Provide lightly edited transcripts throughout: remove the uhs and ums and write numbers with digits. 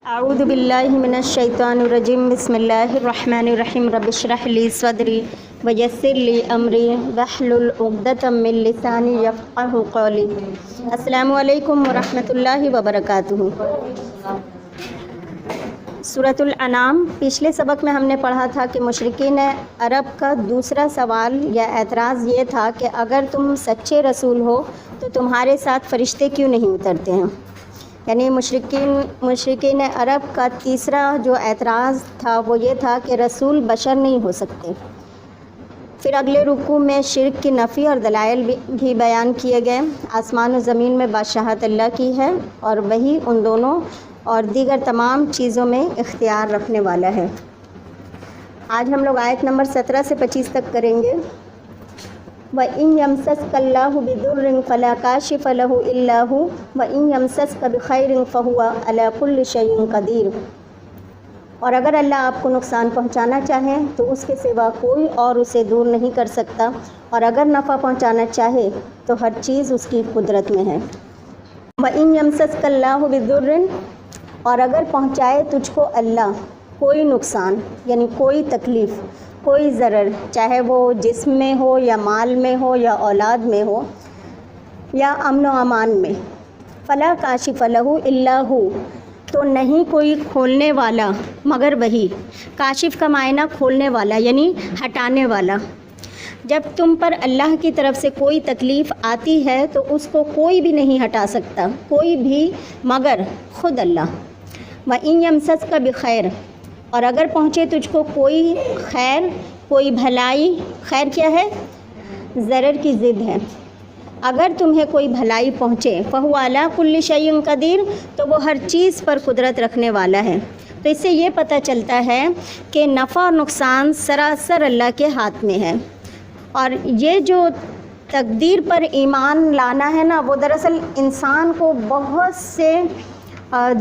اعوذ باللہ من الشیطان الرجیم بسم اللہ الرحمن الرحیم رب اشرح لی صدری ویسر لی امری واحلل عقدۃ من لسانی یفقہوا قولی۔ السلام علیکم ورحمۃ اللہ وبرکاتہ۔ سورۃ الانعام، پچھلے سبق میں ہم نے پڑھا تھا کہ مشرکین عرب کا دوسرا سوال یا اعتراض یہ تھا کہ اگر تم سچے رسول ہو تو تمہارے ساتھ فرشتے کیوں نہیں اترتے ہیں؟ یعنی مشرکین عرب کا تیسرا جو اعتراض تھا وہ یہ تھا کہ رسول بشر نہیں ہو سکتے۔ پھر اگلے رکوع میں شرک کی نفی اور دلائل بھی بیان کیے گئے۔ آسمان و زمین میں بادشاہت اللہ کی ہے اور وہی ان دونوں اور دیگر تمام چیزوں میں اختیار رکھنے والا ہے۔ آج ہم لوگ آیت نمبر 17 سے 25 تک کریں گے۔ وَإِن يَمْسَسْكَ اللَّهُ بِضُرٍّ فَلَا كَاشِفَ لَهُ إِلَّا هُوَ وَإِن يَمْسَسْكَ بِخَيْرٍ فَهُوَ عَلَى كُلِّ شَيْءٍ قَدِيرٌ۔ اور اگر اللہ آپ کو نقصان پہنچانا چاہے تو اس کے سوا کوئی اور اسے دور نہیں کر سکتا، اور اگر نفع پہنچانا چاہے تو ہر چیز اس کی قدرت میں ہے۔ وَإِن يَمْسَسْكَ اللَّهُ بِضُرٍّ، اور اگر پہنچائے تجھ کو اللہ کوئی نقصان یعنی کوئی تکلیف، کوئی ضرر، چاہے وہ جسم میں ہو یا مال میں ہو یا اولاد میں ہو یا امن و امان میں، فلا کاشف لہ الا ہو، تو نہیں کوئی کھولنے والا مگر وہی۔ کاشف کا معنی کھولنے والا یعنی ہٹانے والا۔ جب تم پر اللہ کی طرف سے کوئی تکلیف آتی ہے تو اس کو کوئی بھی نہیں ہٹا سکتا، کوئی بھی مگر خود اللہ۔ وَإِن يَمْسَسْكَ بِخَيْرٍ، اور اگر پہنچے تجھ کو کوئی خیر، کوئی بھلائی، خیر کیا ہے؟ ضرر کی ضد ہے۔ اگر تمہیں کوئی بھلائی پہنچے فَهُوَ عَلَى كُلِّ شَيْءٍ قَدِيرٌ، تو وہ ہر چیز پر قدرت رکھنے والا ہے۔ تو اس سے یہ پتہ چلتا ہے کہ نفع اور نقصان سراسر اللہ کے ہاتھ میں ہے، اور یہ جو تقدیر پر ایمان لانا ہے نا، وہ دراصل انسان کو بہت سے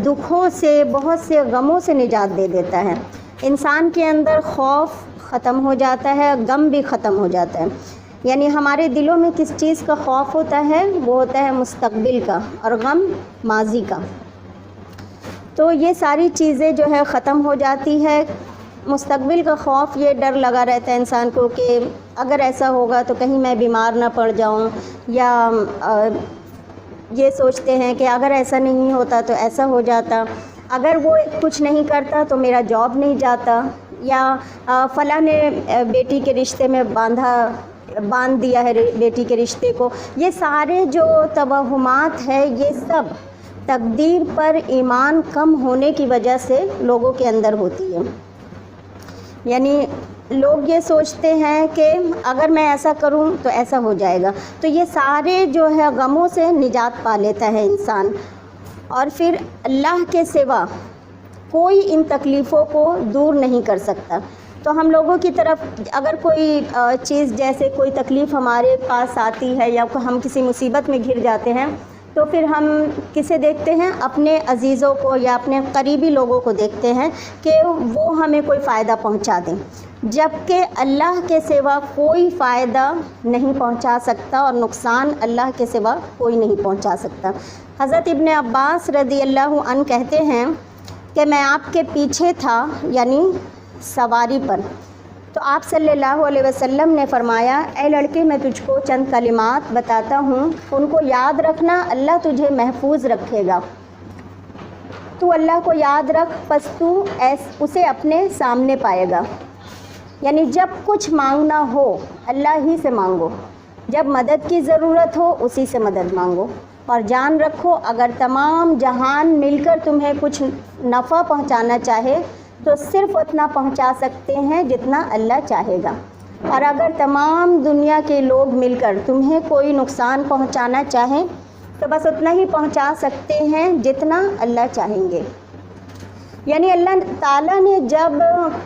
دکھوں سے، بہت سے غموں سے نجات دے دیتا ہے۔ انسان کے اندر خوف ختم ہو جاتا ہے، غم بھی ختم ہو جاتا ہے۔ یعنی ہمارے دلوں میں کس چیز کا خوف ہوتا ہے؟ وہ ہوتا ہے مستقبل کا، اور غم ماضی کا۔ تو یہ ساری چیزیں جو ہے ختم ہو جاتی ہے۔ مستقبل کا خوف، یہ ڈر لگا رہتا ہے انسان کو کہ اگر ایسا ہوگا تو کہیں میں بیمار نہ پڑ جاؤں، یا یہ سوچتے ہیں کہ اگر ایسا نہیں ہوتا تو ایسا ہو جاتا، اگر وہ کچھ نہیں کرتا تو میرا جاب نہیں جاتا، یا فلاں نے بیٹی کے رشتے میں باندھ دیا ہے بیٹی کے رشتے کو۔ یہ سارے جو توہمات ہے، یہ سب تقدیر پر ایمان کم ہونے کی وجہ سے لوگوں کے اندر ہوتی ہے۔ یعنی لوگ یہ سوچتے ہیں کہ اگر میں ایسا کروں تو ایسا ہو جائے گا، تو یہ سارے جو ہے غموں سے نجات پا لیتا ہے انسان، اور پھر اللہ کے سوا کوئی ان تکلیفوں کو دور نہیں کر سکتا۔ تو ہم لوگوں کی طرف اگر کوئی چیز، جیسے کوئی تکلیف ہمارے پاس آتی ہے یا ہم کسی مصیبت میں گھر جاتے ہیں، تو پھر ہم کسے دیکھتے ہیں؟ اپنے عزیزوں کو یا اپنے قریبی لوگوں کو دیکھتے ہیں کہ وہ ہمیں کوئی فائدہ پہنچا دیں، جبکہ اللہ کے سوا کوئی فائدہ نہیں پہنچا سکتا، اور نقصان اللہ کے سوا کوئی نہیں پہنچا سکتا۔ حضرت ابن عباس رضی اللہ عنہ کہتے ہیں کہ میں آپ کے پیچھے تھا، یعنی سواری پر، تو آپ صلی اللہ علیہ وسلم نے فرمایا، اے لڑکے، میں تجھ کو چند کلمات بتاتا ہوں، ان کو یاد رکھنا، اللہ تجھے محفوظ رکھے گا۔ تو اللہ کو یاد رکھ، پس تو اسے اپنے سامنے پائے گا۔ یعنی جب کچھ مانگنا ہو اللہ ہی سے مانگو، جب مدد کی ضرورت ہو اسی سے مدد مانگو، اور جان رکھو اگر تمام جہان مل کر تمہیں کچھ نفع پہنچانا چاہے تو صرف اتنا پہنچا سکتے ہیں جتنا اللہ چاہے گا، اور اگر تمام دنیا کے لوگ مل کر تمہیں کوئی نقصان پہنچانا چاہیں تو بس اتنا ہی پہنچا سکتے ہیں جتنا اللہ چاہیں گے۔ یعنی اللہ تعالیٰ نے جب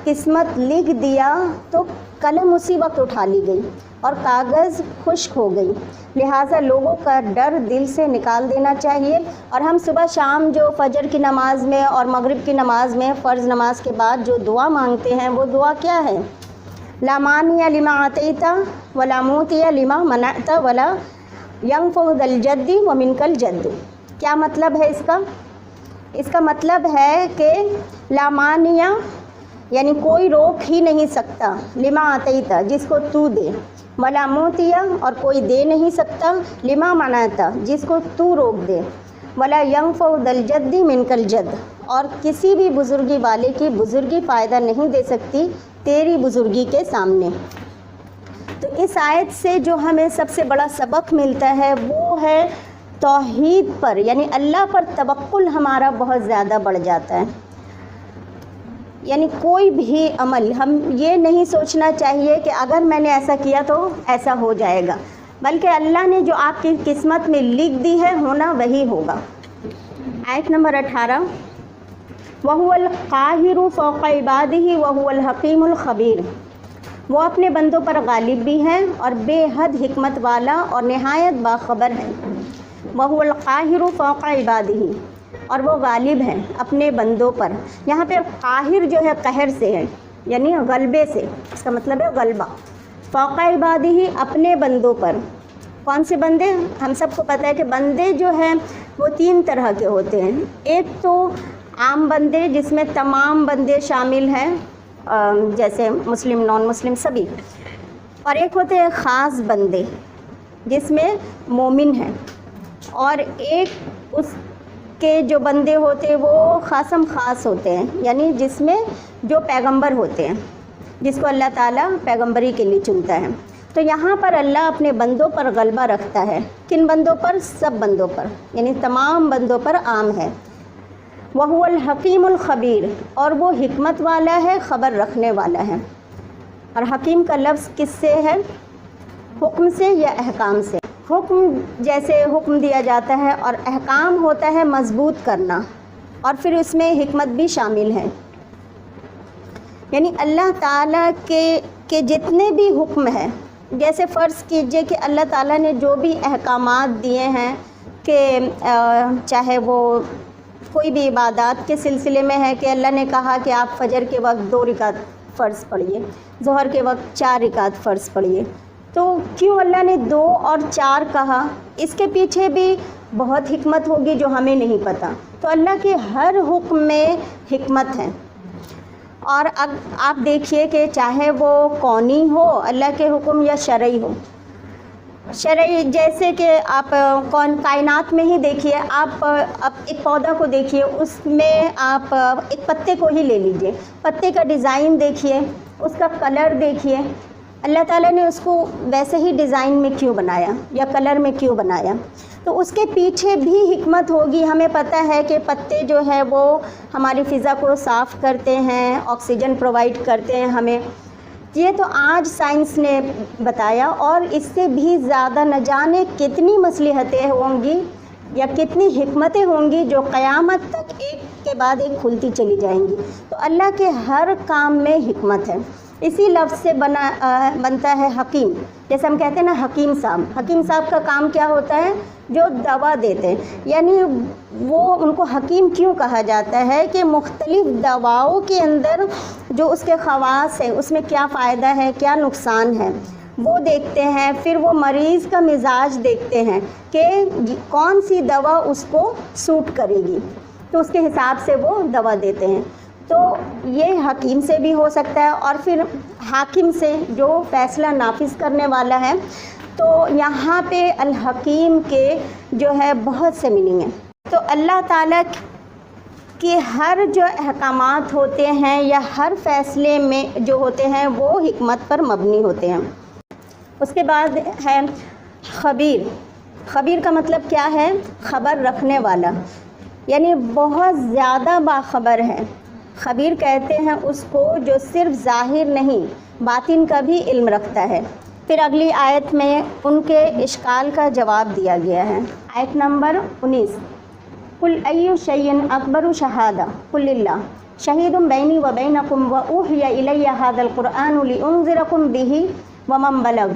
قسمت لکھ دیا تو قلم اسی وقت اٹھا لی گئی اور کاغذ خشک ہو گئی، لہٰذا لوگوں کا ڈر دل سے نکال دینا چاہیے۔ اور ہم صبح شام جو فجر کی نماز میں اور مغرب کی نماز میں، فرض نماز کے بعد جو دعا مانگتے ہیں، وہ دعا کیا ہے؟ لا مانع لما اعطیت ولا معطی لما منعت ولا ينفع ذا الجد ومنک الجد۔ کیا مطلب ہے اس کا؟ اس کا مطلب ہے کہ لا مانیہ یعنی کوئی روک ہی نہیں سکتا، لما آتیتا جس کو تو دے، ولا موتیہ اور کوئی دے نہیں سکتا، لما منعتا جس کو تو روک دے، ولا ینفع ذا الجد منک الجد اور کسی بھی بزرگی والے کی بزرگی فائدہ نہیں دے سکتی تیری بزرگی کے سامنے۔ تو اس آیت سے جو ہمیں سب سے بڑا سبق ملتا ہے وہ ہے توحید پر، یعنی اللہ پر توکل ہمارا بہت زیادہ بڑھ جاتا ہے۔ یعنی کوئی بھی عمل ہم یہ نہیں سوچنا چاہیے کہ اگر میں نے ایسا کیا تو ایسا ہو جائے گا، بلکہ اللہ نے جو آپ کی قسمت میں لکھ دی ہے ہونا وہی ہوگا۔ آیت نمبر 18 وَهُوَ الْقَاهِرُ فَوْقَ عِبَادِهِ وَهُوَ الْحَكِيمُ الْخَبِيرُ وہ اپنے بندوں پر غالب بھی ہیں اور بے حد حکمت والا اور نہایت باخبر ہے۔ وَهُوَ الْقَاهِرُ فَوْقَ عِبَادِهِ اور وہ غالب ہیں اپنے بندوں پر۔ یہاں پہ قاہر جو ہے قہر سے ہے، یعنی غلبے سے، اس کا مطلب ہے غلبہ۔ فوق عبادہ اپنے بندوں پر۔ کون سے بندے؟ ہم سب کو پتہ ہے کہ بندے جو ہیں وہ 3 طرح کے ہوتے ہیں۔ ایک تو عام بندے جس میں تمام بندے شامل ہیں، جیسے مسلم نان مسلم سبھی، اور ایک ہوتے ہیں خاص بندے جس میں مومن ہیں، اور ایک اس کے جو بندے ہوتے ہیں وہ خاصم خاص ہوتے ہیں، یعنی جس میں جو پیغمبر ہوتے ہیں، جس کو اللہ تعالیٰ پیغمبری کے لیے چنتا ہے۔ تو یہاں پر اللہ اپنے بندوں پر غلبہ رکھتا ہے۔ کن بندوں پر؟ سب بندوں پر، یعنی تمام بندوں پر عام ہے۔ وَهُوَ الْحَكِيمُ الْخَبِيرُ اور وہ حکمت والا ہے، خبر رکھنے والا ہے۔ اور حکیم کا لفظ کس سے ہے؟ حکم سے یا احکام سے؟ حکم جیسے حکم دیا جاتا ہے، اور احکام ہوتا ہے مضبوط کرنا، اور پھر اس میں حکمت بھی شامل ہے۔ یعنی اللہ تعالیٰ کے جتنے بھی حکم ہیں، جیسے فرض کیجئے کہ اللہ تعالیٰ نے جو بھی احکامات دیے ہیں کہ چاہے وہ کوئی بھی عبادات کے سلسلے میں ہے کہ اللہ نے کہا کہ آپ فجر کے وقت 2 رکعت فرض پڑھیے، ظہر کے وقت 4 رکعت فرض پڑھیے، تو کیوں اللہ نے 2 اور 4 کہا؟ اس کے پیچھے بھی بہت حکمت ہوگی جو ہمیں نہیں پتہ۔ تو اللہ کے ہر حکم میں حکمت ہے۔ اور اب آپ دیکھیے کہ چاہے وہ کونی ہو اللہ کے حکم یا شرعی ہو۔ شرعی جیسے کہ آپ کائنات میں ہی دیکھیے، آپ ایک پودا کو دیکھیے، اس میں آپ ایک پتے کو ہی لے لیجئے، پتے کا ڈیزائن دیکھیے، اس کا کلر دیکھیے، اللہ تعالیٰ نے اس کو ویسے ہی ڈیزائن میں کیوں بنایا یا کلر میں کیوں بنایا؟ تو اس کے پیچھے بھی حکمت ہوگی۔ ہمیں پتہ ہے کہ پتے جو ہے وہ ہماری فضا کو صاف کرتے ہیں، آکسیجن پرووائڈ کرتے ہیں ہمیں، یہ تو آج سائنس نے بتایا، اور اس سے بھی زیادہ نہ جانے کتنی مصلحتیں ہوں گی یا کتنی حکمتیں ہوں گی جو قیامت تک ایک کے بعد ایک کھلتی چلی جائیں گی۔ تو اللہ کے ہر کام میں حکمت ہے۔ اسی لفظ سے بنتا ہے حکیم۔ جیسے ہم کہتے ہیں نا حکیم صاحب، حکیم صاحب کا کام کیا ہوتا ہے؟ جو دوا دیتے ہیں۔ یعنی وہ ان کو حکیم کیوں کہا جاتا ہے کہ مختلف دواؤں کے اندر جو اس کے خواص ہیں، اس میں کیا فائدہ ہے، کیا نقصان ہے، وہ دیکھتے ہیں۔ پھر وہ مریض کا مزاج دیکھتے ہیں کہ کون سی دوا اس کو سوٹ کرے گی، تو اس کے حساب سے وہ دوا دیتے ہیں۔ تو یہ حکیم سے بھی ہو سکتا ہے، اور پھر حاکم سے جو فیصلہ نافذ کرنے والا ہے۔ تو یہاں پہ الحکیم کے جو ہے بہت سے میننگ ہیں۔ تو اللہ تعالیٰ کے ہر جو احکامات ہوتے ہیں یا ہر فیصلے میں جو ہوتے ہیں وہ حکمت پر مبنی ہوتے ہیں۔ اس کے بعد ہے خبیر۔ خبیر کا مطلب کیا ہے؟ خبر رکھنے والا، یعنی بہت زیادہ باخبر ہے۔ خبیر کہتے ہیں اس کو جو صرف ظاہر نہیں باطن کا بھی علم رکھتا ہے۔ پھر اگلی آیت میں ان کے اشکال کا جواب دیا گیا ہے۔ آیت نمبر 19 قُلْ أَيُّ شَيْءٍ أَكْبَرُ شَهَادَةً قُلِ اللَّهُ شَهِيدٌ بَيْنِي وَبَيْنَكُمْ وَأُوحِيَ إِلَيَّ هَذَا الْقُرْآنُ لِأُنذِرَكُمْ بِهِ وَمَنْ بَلَغَ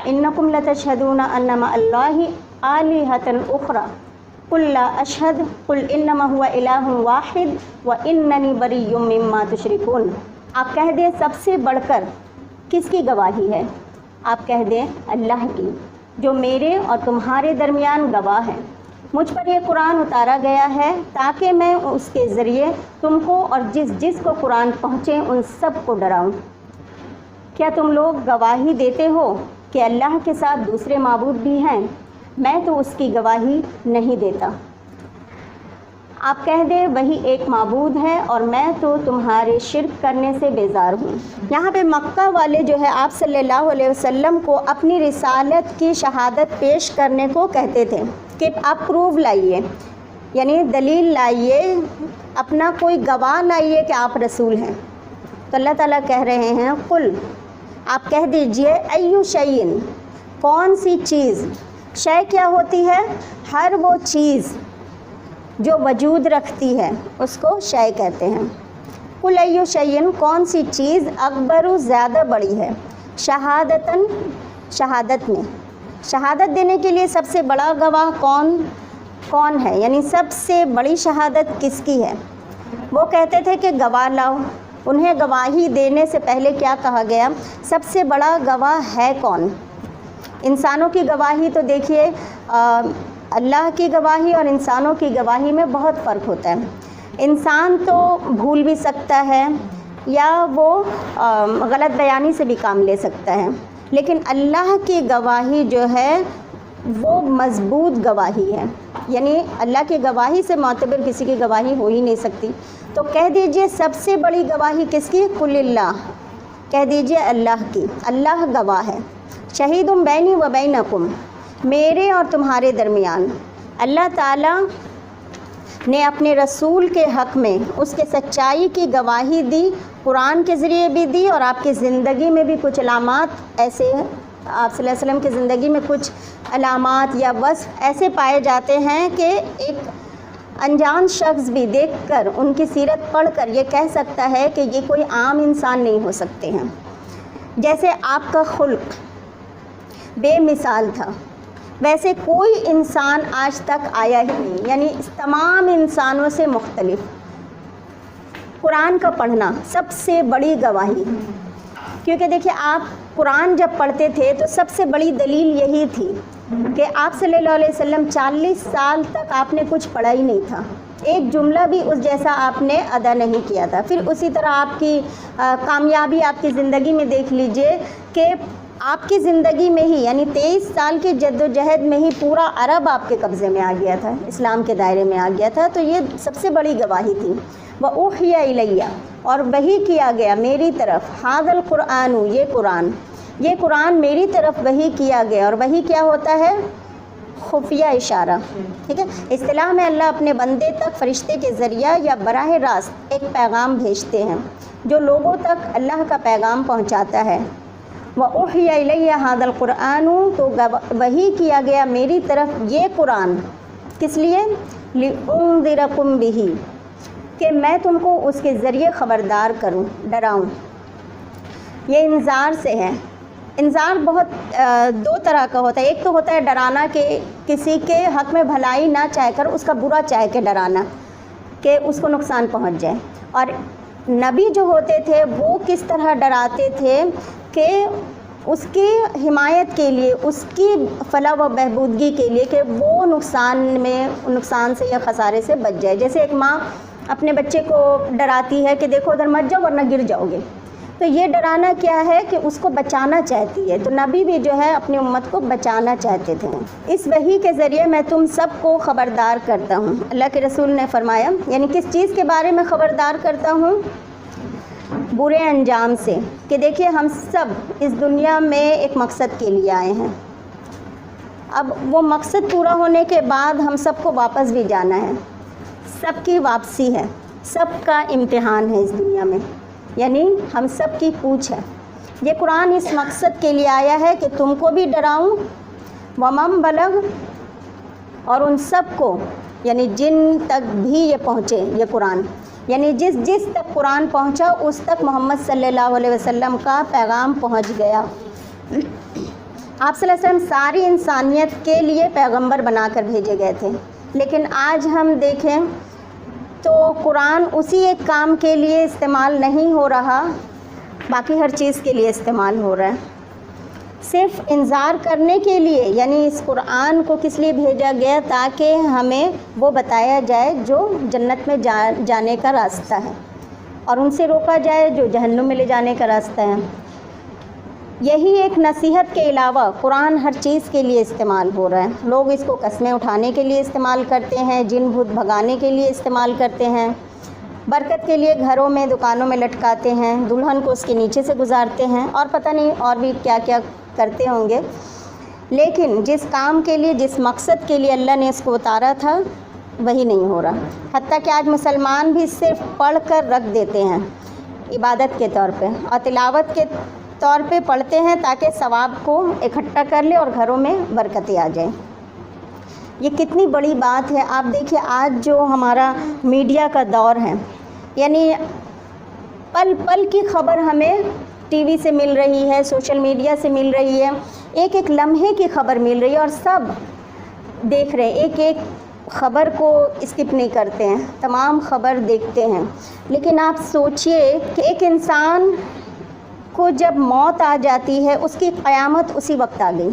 أَئِنَّكُمْ لَتَشْهَدُونَ أَنَّ مَعَ اللَّهِ آلِهَةً أُخْرَى قُلْ لَا أَشْهَدُ قُلْ إِنَّمَا هُوَ إِلَٰهٌ وَاحِدٌ وَإِنَّنِي بَرِيٌّ مِّمَّا تُشْرِكُونَ آپ کہہ دیں سب سے بڑھ کر کس کی گواہی ہے؟ آپ کہہ دیں اللہ کی، جو میرے اور تمہارے درمیان گواہ ہے۔ مجھ پر یہ قرآن اتارا گیا ہے تاکہ میں اس کے ذریعے تم کو اور جس کو قرآن پہنچے ان سب کو ڈراؤں۔ کیا تم لوگ گواہی دیتے ہو کہ اللہ کے ساتھ دوسرے معبود بھی ہیں؟ میں تو اس کی گواہی نہیں دیتا۔ آپ کہہ دیں وہی ایک معبود ہے اور میں تو تمہارے شرک کرنے سے بیزار ہوں۔ یہاں پہ مکہ والے جو ہے آپ صلی اللہ علیہ وسلم کو اپنی رسالت کی شہادت پیش کرنے کو کہتے تھے کہ آپ پروف لائیے، یعنی دلیل لائیے، اپنا کوئی گواہ لائیے کہ آپ رسول ہیں۔ تو اللہ تعالیٰ کہہ رہے ہیں قل، آپ کہہ دیجئے ایو شیئن، کون سی چیز، شے کیا ہوتی ہے؟ ہر وہ چیز جو وجود رکھتی ہے اس کو شے کہتے ہیں۔ قل ایو شیئن، کون سی چیز اکبر زیادہ بڑی ہے، شہادتاً، شہادت میں، شہادت دینے کے لیے سب سے بڑا گواہ کون ہے، یعنی سب سے بڑی شہادت کس کی ہے؟ وہ کہتے تھے کہ گواہ لاؤ۔ انہیں گواہی دینے سے پہلے کیا کہا گیا؟ سب سے بڑا گواہ ہے کون؟ انسانوں کی گواہی تو دیکھیے، اللہ کی گواہی اور انسانوں کی گواہی میں بہت فرق ہوتا ہے۔ انسان تو بھول بھی سکتا ہے یا وہ غلط بیانی سے بھی کام لے سکتا ہے، لیکن اللہ کی گواہی جو ہے وہ مضبوط گواہی ہے، یعنی اللہ کی گواہی سے معتبر کسی کی گواہی ہو ہی نہیں سکتی۔ تو کہہ دیجئے سب سے بڑی گواہی کس کی؟ قل اللہ، کہہ دیجئے اللہ کی، اللہ گواہ ہے۔ شہید بینی و بینکم، میرے اور تمہارے درمیان۔ اللہ تعالیٰ نے اپنے رسول کے حق میں اس کے سچائی کی گواہی دی، قرآن کے ذریعے بھی دی، اور آپ کی زندگی میں بھی کچھ علامات ایسے، آپ صلی اللہ علیہ وسلم کی زندگی میں کچھ علامات یا وصف ایسے پائے جاتے ہیں کہ ایک انجان شخص بھی دیکھ کر، ان کی سیرت پڑھ کر یہ کہہ سکتا ہے کہ یہ کوئی عام انسان نہیں ہو سکتے ہیں۔ جیسے آپ کا خلق بے مثال تھا، ویسے کوئی انسان آج تک آیا ہی نہیں، یعنی تمام انسانوں سے مختلف۔ قرآن کا پڑھنا سب سے بڑی گواہی، کیونکہ دیکھیے آپ قرآن جب پڑھتے تھے تو سب سے بڑی دلیل یہی تھی کہ آپ صلی اللہ علیہ وسلم 40 سال تک آپ نے کچھ پڑھا ہی نہیں تھا، ایک جملہ بھی اس جیسا آپ نے ادا نہیں کیا تھا۔ پھر اسی طرح آپ کی کامیابی آپ کی زندگی میں دیکھ لیجئے کہ آپ کی زندگی میں ہی، یعنی 23 سال کی جد و جہد میں ہی پورا عرب آپ کے قبضے میں آ گیا تھا، اسلام کے دائرے میں آ گیا تھا۔ تو یہ سب سے بڑی گواہی تھی۔ وَأُوحِيَ إِلَيَّ، اور وحی کیا گیا میری طرف، هَذَا الْقُرْآنُ، یہ قرآن میری طرف وحی کیا گیا۔ اور وحی کیا ہوتا ہے؟ خفیہ اشارہ، ٹھیک ہے۔ اصطلاح میں اللہ اپنے بندے تک فرشتے کے ذریعہ یا براہ راست ایک پیغام بھیجتے ہیں جو لوگوں تک اللہ کا پیغام پہنچاتا ہے۔ وَأُوحِيَ إِلَيَّ هَذَا الْقُرْآنُ، تو وحی کیا گیا میری طرف یہ قرآن، کس لیے؟ لِأُنذِرَكُم بِهِ، کہ میں تم کو اس کے ذریعے خبردار کروں، ڈراؤں۔ یہ انذار سے ہے۔ انذار بہت دو طرح کا ہوتا ہے، ایک تو ہوتا ہے ڈرانا کہ کسی کے حق میں بھلائی نہ چاہ کر اس کا برا چاہ کے ڈرانا کہ اس کو نقصان پہنچ جائے، اور نبی جو ہوتے تھے وہ کس طرح ڈراتے تھے کہ اس کی حمایت کے لیے، اس کی فلاح و بہبودگی کے لیے، کہ وہ نقصان سے یا خسارے سے بچ جائے۔ جیسے ایک ماں اپنے بچے کو ڈراتی ہے کہ دیکھو ادھر مت جاؤ ورنہ گر جاؤ گے، تو یہ ڈرانا کیا ہے کہ اس کو بچانا چاہتی ہے۔ تو نبی بھی جو ہے اپنی امت کو بچانا چاہتے تھے۔ اس وحی کے ذریعے میں تم سب کو خبردار کرتا ہوں، اللہ کے رسول نے فرمایا، یعنی کس چیز کے بارے میں خبردار کرتا ہوں؟ برے انجام سے، کہ دیکھیے ہم سب اس دنیا میں ایک مقصد کے لیے آئے ہیں، اب وہ مقصد پورا ہونے کے بعد ہم سب کو واپس بھی جانا ہے، سب کی واپسی ہے، سب کا امتحان ہے اس دنیا میں، یعنی ہم سب کی پوچھ ہے۔ یہ قرآن اس مقصد کے لیے آیا ہے کہ تم کو بھی ڈراؤں، ومن بلغ، اور ان سب کو، یعنی جن تک بھی یہ پہنچے یہ قرآن، یعنی جس تک قرآن پہنچا اس تک محمد صلی اللہ علیہ وسلم کا پیغام پہنچ گیا۔ آپ صلی اللہ علیہ وسلم ساری انسانیت کے لیے پیغمبر بنا کر بھیجے گئے تھے، لیکن آج ہم دیکھیں تو قرآن اسی ایک کام کے لیے استعمال نہیں ہو رہا، باقی ہر چیز کے لیے استعمال ہو رہا ہے۔ صرف انذار کرنے کے لیے، یعنی اس قرآن کو کس لیے بھیجا گیا؟ تاکہ ہمیں وہ بتایا جائے جو جنت میں جانے کا راستہ ہے، اور ان سے روکا جائے جو جہنم میں لے جانے کا راستہ ہے۔ یہی ایک نصیحت کے علاوہ قرآن ہر چیز کے لیے استعمال ہو رہا ہے۔ لوگ اس کو قسمیں اٹھانے کے لیے استعمال کرتے ہیں، جن بھوت بھگانے کے لیے استعمال کرتے ہیں، برکت کے لیے گھروں میں دکانوں میں لٹکاتے ہیں، دلہن کو اس کے نیچے سے گزارتے ہیں، اور پتہ نہیں اور بھی کیا کیا کرتے ہوں گے۔ لیکن جس کام کے لیے، جس مقصد کے لیے اللہ نے اس کو اتارا تھا وہی نہیں ہو رہا۔ حتیٰ کہ آج مسلمان بھی صرف پڑھ کر رکھ دیتے ہیں عبادت کے طور پہ، اور تلاوت کے طور پہ پڑھتے ہیں تاکہ ثواب کو اکٹھا کر لے اور گھروں میں برکتیں آ جائیں۔ یہ کتنی بڑی بات ہے۔ آپ دیکھیے آج جو ہمارا میڈیا کا دور ہے، یعنی پل پل کی خبر ہمیں ٹی وی سے مل رہی ہے، سوشل میڈیا سے مل رہی ہے، ایک ایک لمحے کی خبر مل رہی ہے، اور سب دیکھ رہے ہیں، ایک ایک خبر کو اسکپ نہیں کرتے ہیں، تمام خبر دیکھتے ہیں۔ لیکن آپ سوچئے کہ ایک انسان کو جب موت آ جاتی ہے، اس کی قیامت اسی وقت آ گئی،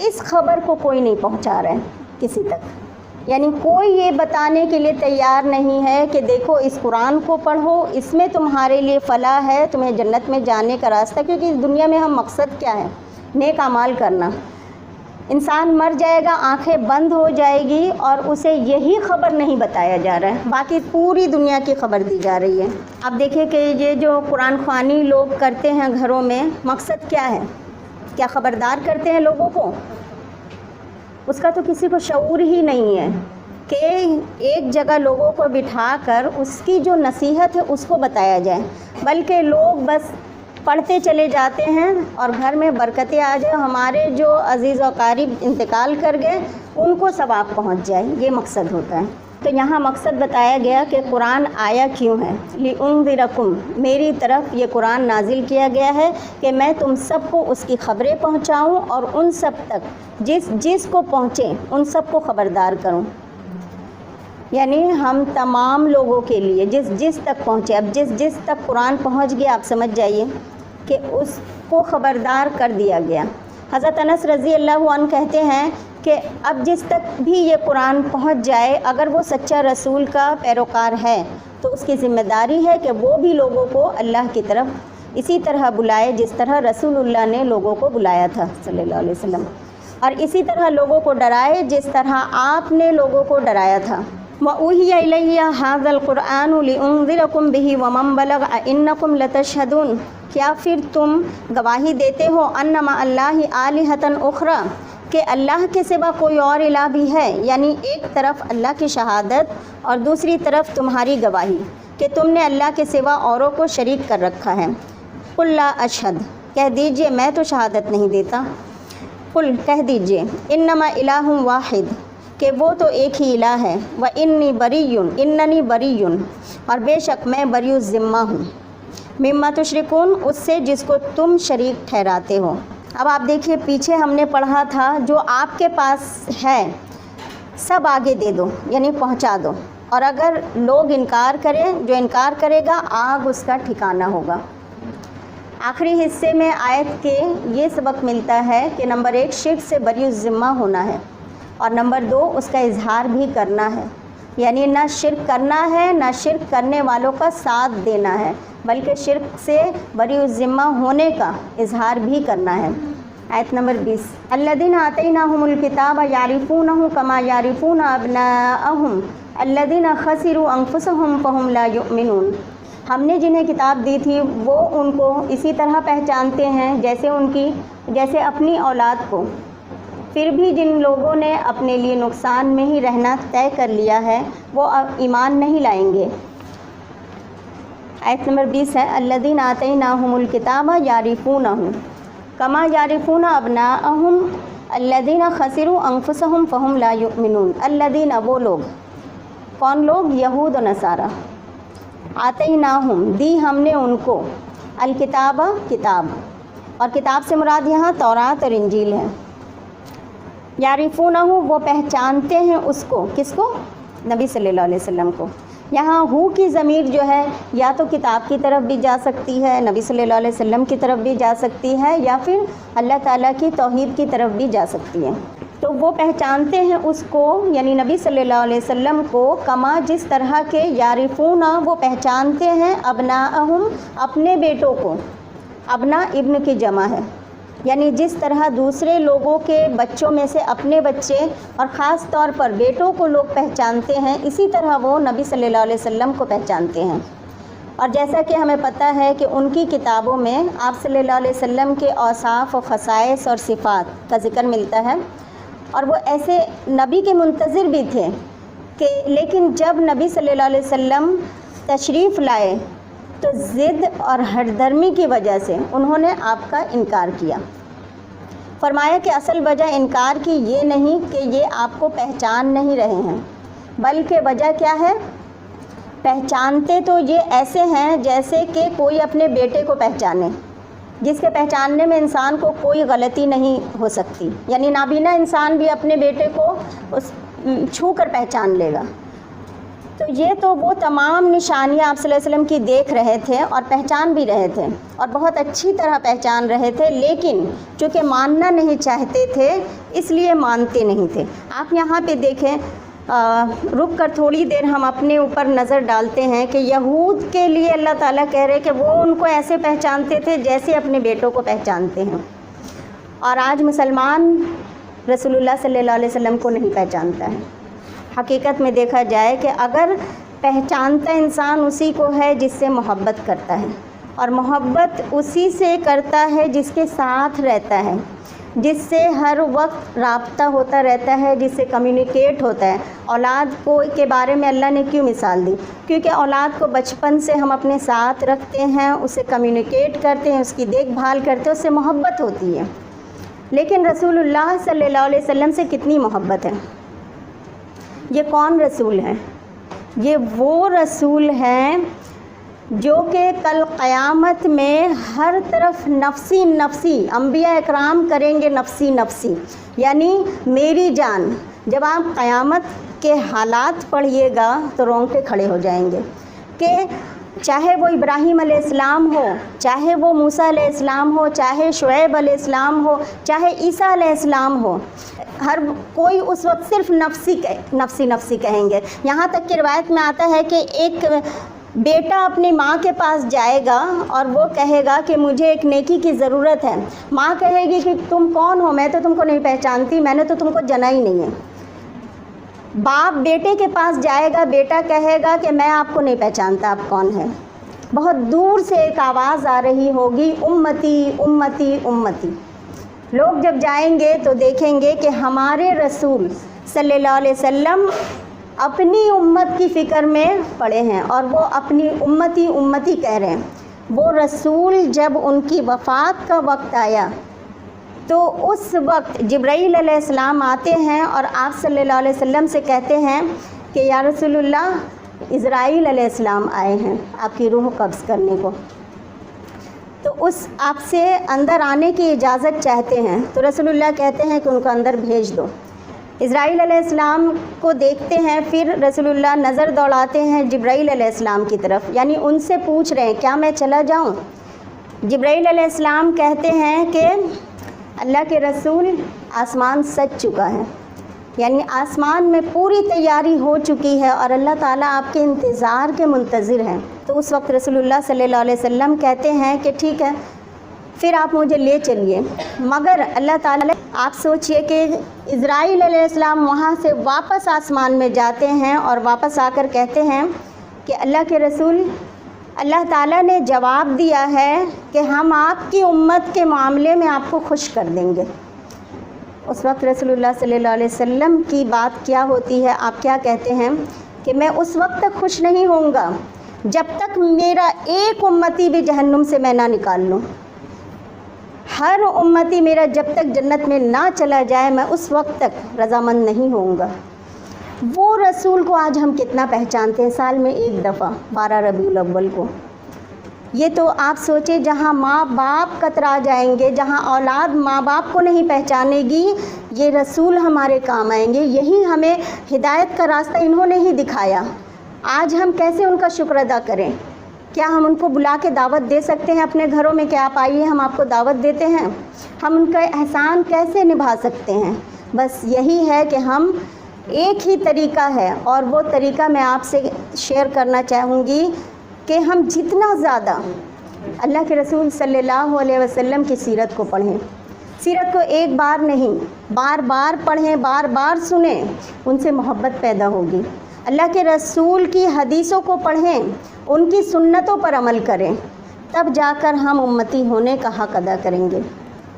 اس خبر کو کوئی نہیں پہنچا رہا ہے کسی تک، یعنی کوئی یہ بتانے کے لیے تیار نہیں ہے کہ دیکھو اس قرآن کو پڑھو، اس میں تمہارے لیے فلاح ہے، تمہیں جنت میں جانے کا راستہ۔ کیونکہ اس دنیا میں ہم مقصد کیا ہے؟ نیک اعمال کرنا۔ انسان مر جائے گا، آنکھیں بند ہو جائے گی، اور اسے یہی خبر نہیں بتایا جا رہا ہے، باقی پوری دنیا کی خبر دی جا رہی ہے۔ اب دیکھیں کہ یہ جو قرآن خوانی لوگ کرتے ہیں گھروں میں، مقصد کیا ہے؟ کیا خبردار کرتے ہیں لوگوں کو؟ اس کا تو کسی کو شعور ہی نہیں ہے کہ ایک جگہ لوگوں کو بٹھا کر اس کی جو نصیحت ہے اس کو بتایا جائے، بلکہ لوگ بس پڑھتے چلے جاتے ہیں اور گھر میں برکتیں آ جائیں، ہمارے جو عزیز و اقارب انتقال کر گئے ان کو ثواب پہنچ جائے، یہ مقصد ہوتا ہے۔ تو یہاں مقصد بتایا گیا کہ قرآن آیا کیوں ہے، لِأُنذِرَكُمْ، میری طرف یہ قرآن نازل کیا گیا ہے کہ میں تم سب کو اس کی خبریں پہنچاؤں، اور ان سب تک جس کو پہنچے ان سب کو خبردار کروں۔ یعنی ہم تمام لوگوں کے لیے جس تک پہنچے، اب جس تک قرآن پہنچ گیا آپ سمجھ جائیے کہ اس کو خبردار کر دیا گیا۔ حضرت انس رضی اللہ عنہ کہتے ہیں کہ اب جس تک بھی یہ قرآن پہنچ جائے، اگر وہ سچا رسول کا پیروکار ہے تو اس کی ذمہ داری ہے کہ وہ بھی لوگوں کو اللہ کی طرف اسی طرح بلائے جس طرح رسول اللہ نے لوگوں کو بلایا تھا صلی اللہ علیہ وسلم، اور اسی طرح لوگوں کو ڈرائے جس طرح آپ نے لوگوں کو ڈرایا تھا۔ وَأُوحِيَ إِلَيَّ هَذَا الْقُرْآنُ لِأُنذِرَكُمْ بِهِ وَمَنْ بَلَغَ أَئِنَّكُمْ لَتَشْهَدُونَ، کیا پھر تم گواہی دیتے ہو ان مع اللہ آلہۃ اخری، کہ اللہ کے سوا کوئی اور الہ بھی ہے، یعنی ایک طرف اللہ کی شہادت اور دوسری طرف تمہاری گواہی کہ تم نے اللہ کے سوا اوروں کو شریک کر رکھا ہے۔ قُلْ لَا أَشْهَدُ، کہہ دیجئے میں تو شہادت نہیں دیتا۔ قُلْ، کہہ دیجئے إِنَّمَا إِلَٰهٌ وَاحِدٌ، کہ وہ تو ایک ہی الہ ہے، وَإِنِّي بَرِيٌّ، إِنَّنِي بَرِيٌّ، اور بے شک میں بری ذمہ ہوں، مما تشرکون، اس سے جس کو تم شریک ٹھہراتے ہو۔ اب آپ دیکھیے پیچھے ہم نے پڑھا تھا جو آپ کے پاس ہے سب آگے دے دو، یعنی پہنچا دو، اور اگر لوگ انکار کریں، جو انکار کرے گا آگ اس کا ٹھکانہ ہوگا۔ آخری حصے میں آیت کے یہ سبق ملتا ہے کہ نمبر 1 شرک سے بری الذمہ ہونا ہے، اور نمبر 2 اس کا اظہار بھی کرنا ہے، یعنی نہ شرک کرنا ہے نہ شرک کرنے والوں کا ساتھ دینا ہے، بلکہ شرک سے بری الذمہ ہونے کا اظہار بھی کرنا ہے۔ آیت نمبر 20، الذین آتیناہم الکتاب یعرفونہ کما یعرفون ابناءہم الذین خسروا انفسہم فہم لا یؤمنون، ہم نے جنہیں کتاب دی تھی وہ ان کو اسی طرح پہچانتے ہیں جیسے اپنی اولاد کو، پھر بھی جن لوگوں نے اپنے لیے نقصان میں ہی رہنا طے کر لیا ہے وہ اب ایمان نہیں لائیں گے۔ آیت نمبر 20 ہے، الذین آتیناہم الکتاب یعرفونہ کما یعرفون ابناءہم الذین خسروا انفسہم فہم لا یؤمنون، الذین وہ لوگ، کون لوگ؟ یہود و نصارہ، آتیناہم دی ہم نے ان کو، الکتاب کتاب، اور کتاب سے مراد یہاں تورات اور انجیل ہے۔ یعرفونہ وہ پہچانتے ہیں اس کو، کس کو؟ نبی صلی اللہ علیہ وسلم کو، یہاں ہو کی ضمیر جو ہے یا تو کتاب کی طرف بھی جا سکتی ہے، نبی صلی اللہ علیہ وسلم کی طرف بھی جا سکتی ہے، یا پھر اللہ تعالیٰ کی توحید کی طرف بھی جا سکتی ہے۔ تو وہ پہچانتے ہیں اس کو، یعنی نبی صلی اللہ علیہ وسلم کو، کما جس طرح کے یعرفون، وہ پہچانتے ہیں ابناءہم، اپنے بیٹوں کو۔ ابنا ابن کی جمع ہے، یعنی جس طرح دوسرے لوگوں کے بچوں میں سے اپنے بچے اور خاص طور پر بیٹوں کو لوگ پہچانتے ہیں، اسی طرح وہ نبی صلی اللہ علیہ وسلم کو پہچانتے ہیں۔ اور جیسا کہ ہمیں پتہ ہے کہ ان کی کتابوں میں آپ صلی اللہ علیہ وسلم کے اوصاف و خصائص اور صفات کا ذکر ملتا ہے، اور وہ ایسے نبی کے منتظر بھی تھے کہ لیکن جب نبی صلی اللہ علیہ وسلم تشریف لائے تو ضد اور ہٹ دھرمی کی وجہ سے انہوں نے آپ کا انکار کیا۔ فرمایا کہ اصل وجہ انکار کی یہ نہیں کہ یہ آپ کو پہچان نہیں رہے ہیں، بلکہ وجہ کیا ہے؟ پہچانتے تو یہ ایسے ہیں جیسے کہ کوئی اپنے بیٹے کو پہچانے، جس کے پہچاننے میں انسان کو کوئی غلطی نہیں ہو سکتی، یعنی نابینا انسان بھی اپنے بیٹے کو چھو کر پہچان لے گا۔ تو یہ تو وہ تمام نشانیاں آپ صلی اللہ علیہ وسلم کی دیکھ رہے تھے اور پہچان بھی رہے تھے، اور بہت اچھی طرح پہچان رہے تھے، لیکن چونکہ ماننا نہیں چاہتے تھے اس لیے مانتے نہیں تھے۔ آپ یہاں پہ دیکھیں، رک کر تھوڑی دیر ہم اپنے اوپر نظر ڈالتے ہیں کہ یہود کے لیے اللہ تعالیٰ کہہ رہے کہ وہ ان کو ایسے پہچانتے تھے جیسے اپنے بیٹوں کو پہچانتے ہیں، اور آج مسلمان رسول اللہ صلی اللہ علیہ وسلم کو نہیں پہچانتا ہے۔ حقیقت میں دیکھا جائے کہ اگر پہچانتا انسان اسی کو ہے جس سے محبت کرتا ہے، اور محبت اسی سے کرتا ہے جس کے ساتھ رہتا ہے، جس سے ہر وقت رابطہ ہوتا رہتا ہے، جس سے کمیونیکیٹ ہوتا ہے۔ اولاد کو کے بارے میں اللہ نے کیوں مثال دی؟ کیونکہ اولاد کو بچپن سے ہم اپنے ساتھ رکھتے ہیں، اسے کمیونیکیٹ کرتے ہیں، اس کی دیکھ بھال کرتے ہیں، اس سے محبت ہوتی ہے۔ لیکن رسول اللہ صلی اللہ علیہ وسلم سے کتنی محبت ہے؟ یہ کون رسول ہیں؟ یہ وہ رسول ہیں جو کہ کل قیامت میں ہر طرف نفسی نفسی، انبیاء اکرام کریں گے نفسی نفسی، یعنی میری جان۔ جب آپ قیامت کے حالات پڑھیے گا تو رونگٹے کھڑے ہو جائیں گے کہ چاہے وہ ابراہیم علیہ السلام ہو، چاہے وہ موسیٰ علیہ السلام ہو، چاہے شعیب علیہ السلام ہو، چاہے عیسیٰ علیہ السلام ہو، ہر کوئی اس وقت صرف نفسی نفسی کہیں گے۔ یہاں تک کہ روایت میں آتا ہے کہ ایک بیٹا اپنی ماں کے پاس جائے گا اور وہ کہے گا کہ مجھے ایک نیکی کی ضرورت ہے۔ ماں کہے گی کہ تم کون ہو؟ میں تو تم کو نہیں پہچانتی، میں نے تو تم کو جنا ہی نہیں ہے۔ باپ بیٹے کے پاس جائے گا، بیٹا کہے گا کہ میں آپ کو نہیں پہچانتا، آپ کون ہیں۔ بہت دور سے ایک آواز آ رہی ہوگی، امتی امتی امتی۔ لوگ جب جائیں گے تو دیکھیں گے کہ ہمارے رسول صلی اللہ علیہ وسلم اپنی امت کی فکر میں پڑے ہیں، اور وہ اپنی امتی امتی کہہ رہے ہیں۔ وہ رسول جب ان کی وفات کا وقت آیا تو اس وقت جبرائیل علیہ السلام آتے ہیں اور آپ صلی اللہ علیہ وسلم سے کہتے ہیں کہ یا رسول اللہ، اسرائیل علیہ السلام آئے ہیں آپ کی روح قبض کرنے کو، تو اس آپ سے اندر آنے کی اجازت چاہتے ہیں۔ تو رسول اللہ کہتے ہیں کہ ان کو اندر بھیج دو۔ اسرائیل علیہ السلام کو دیکھتے ہیں، پھر رسول اللہ نظر دوڑاتے ہیں جبرائیل علیہ السلام کی طرف، یعنی ان سے پوچھ رہے ہیں کیا میں چلا جاؤں؟ جبرائیل علیہ السلام کہتے ہیں کہ اللہ کے رسول، آسمان سج چکا ہے، یعنی آسمان میں پوری تیاری ہو چکی ہے اور اللہ تعالیٰ آپ کے انتظار کے منتظر ہیں۔ تو اس وقت رسول اللہ صلی اللہ علیہ وسلم کہتے ہیں کہ ٹھیک ہے، پھر آپ مجھے لے چلیے۔ مگر اللہ تعالیٰ، آپ سوچئے کہ اسرائیل علیہ السلام وہاں سے واپس آسمان میں جاتے ہیں اور واپس آ کر کہتے ہیں کہ اللہ کے رسول، اللہ تعالیٰ نے جواب دیا ہے کہ ہم آپ کی امت کے معاملے میں آپ کو خوش کر دیں گے۔ اس وقت رسول اللہ صلی اللہ علیہ وسلم کی بات کیا ہوتی ہے؟ آپ کیا کہتے ہیں کہ میں اس وقت تک خوش نہیں ہوں گا جب تک میرا ایک امتی بھی جہنم سے میں نہ نکال لوں۔ ہر امتی میرا جب تک جنت میں نہ چلا جائے، میں اس وقت تک رضامند نہیں ہوں گا۔ وہ رسول کو آج ہم کتنا پہچانتے ہیں؟ سال میں ایک دفعہ 12 ربیع الاول کو۔ یہ تو آپ سوچیں، جہاں ماں باپ کترا جائیں گے، جہاں اولاد ماں باپ کو نہیں پہچانے گی، یہ رسول ہمارے کام آئیں گے۔ یہی ہمیں ہدایت کا راستہ انہوں نے ہی دکھایا۔ آج ہم کیسے ان کا شکر ادا کریں؟ کیا ہم ان کو بلا کے دعوت دے سکتے ہیں اپنے گھروں میں کہ آپ آئیے ہم آپ کو دعوت دیتے ہیں؟ ہم ان کا احسان کیسے نبھا سکتے ہیں؟ بس یہی ہے کہ ہم ایک ہی طریقہ ہے، اور وہ طریقہ میں آپ سے شیئر کرنا چاہوں گی کہ ہم جتنا زیادہ اللہ کے رسول صلی اللہ علیہ وسلم کی سیرت کو پڑھیں، سیرت کو ایک بار نہیں بار بار پڑھیں، بار بار سنیں، ان سے محبت پیدا ہوگی۔ اللہ کے رسول کی حدیثوں کو پڑھیں، ان کی سنتوں پر عمل کریں، تب جا کر ہم امتی ہونے کا حق ادا کریں گے۔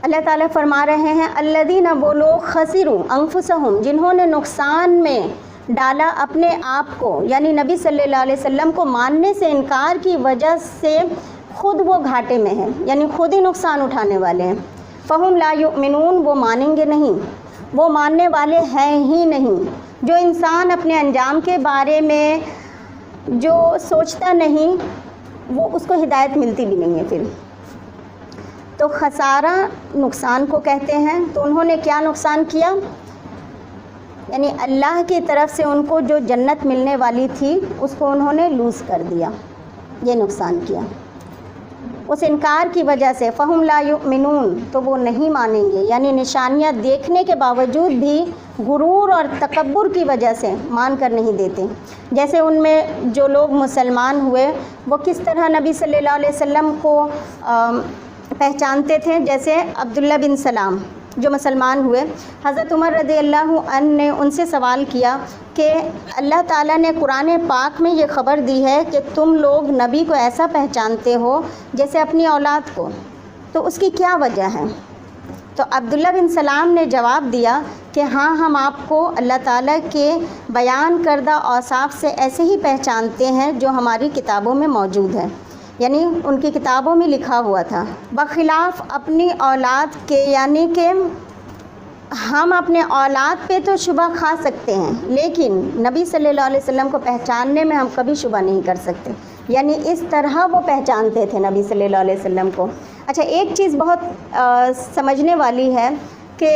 اللہ تعالیٰ فرما رہے ہیں الذین، وہ لوگ خسروا انفسہم، جنہوں نے نقصان میں ڈالا اپنے آپ کو، یعنی نبی صلی اللہ علیہ وسلم کو ماننے سے انکار کی وجہ سے خود وہ گھاٹے میں ہیں، یعنی خود ہی نقصان اٹھانے والے ہیں۔ فہم لا یؤمنون، وہ مانیں گے نہیں، وہ ماننے والے ہیں ہی نہیں۔ جو انسان اپنے انجام کے بارے میں جو سوچتا نہیں، وہ اس کو ہدایت ملتی بھی نہیں ہے پھر۔ تو خسارہ نقصان کو کہتے ہیں۔ تو انہوں نے کیا نقصان کیا؟ یعنی اللہ کی طرف سے ان کو جو جنت ملنے والی تھی اس کو انہوں نے لوز کر دیا، یہ نقصان کیا اس انکار کی وجہ سے۔ فہم لا یؤمنون، تو وہ نہیں مانیں گے، یعنی نشانیاں دیکھنے کے باوجود بھی غرور اور تکبر کی وجہ سے مان کر نہیں دیتے۔ جیسے ان میں جو لوگ مسلمان ہوئے وہ کس طرح نبی صلی اللہ علیہ وسلم کو پہچانتے تھے، جیسے عبداللہ بن سلام جو مسلمان ہوئے، حضرت عمر رضی اللہ عنہ نے ان سے سوال کیا کہ اللہ تعالیٰ نے قرآن پاک میں یہ خبر دی ہے کہ تم لوگ نبی کو ایسا پہچانتے ہو جیسے اپنی اولاد کو، تو اس کی کیا وجہ ہے؟ تو عبداللہ بن سلام نے جواب دیا کہ ہاں، ہم آپ کو اللہ تعالیٰ کے بیان کردہ اوصاف سے ایسے ہی پہچانتے ہیں جو ہماری کتابوں میں موجود ہے، یعنی ان کی کتابوں میں لکھا ہوا تھا، بخلاف اپنی اولاد کے، یعنی کہ ہم اپنے اولاد پہ تو شبہ کھا سکتے ہیں لیکن نبی صلی اللہ علیہ وسلم کو پہچاننے میں ہم کبھی شبہ نہیں کر سکتے، یعنی اس طرح وہ پہچانتے تھے نبی صلی اللہ علیہ وسلم کو۔ اچھا، ایک چیز بہت سمجھنے والی ہے کہ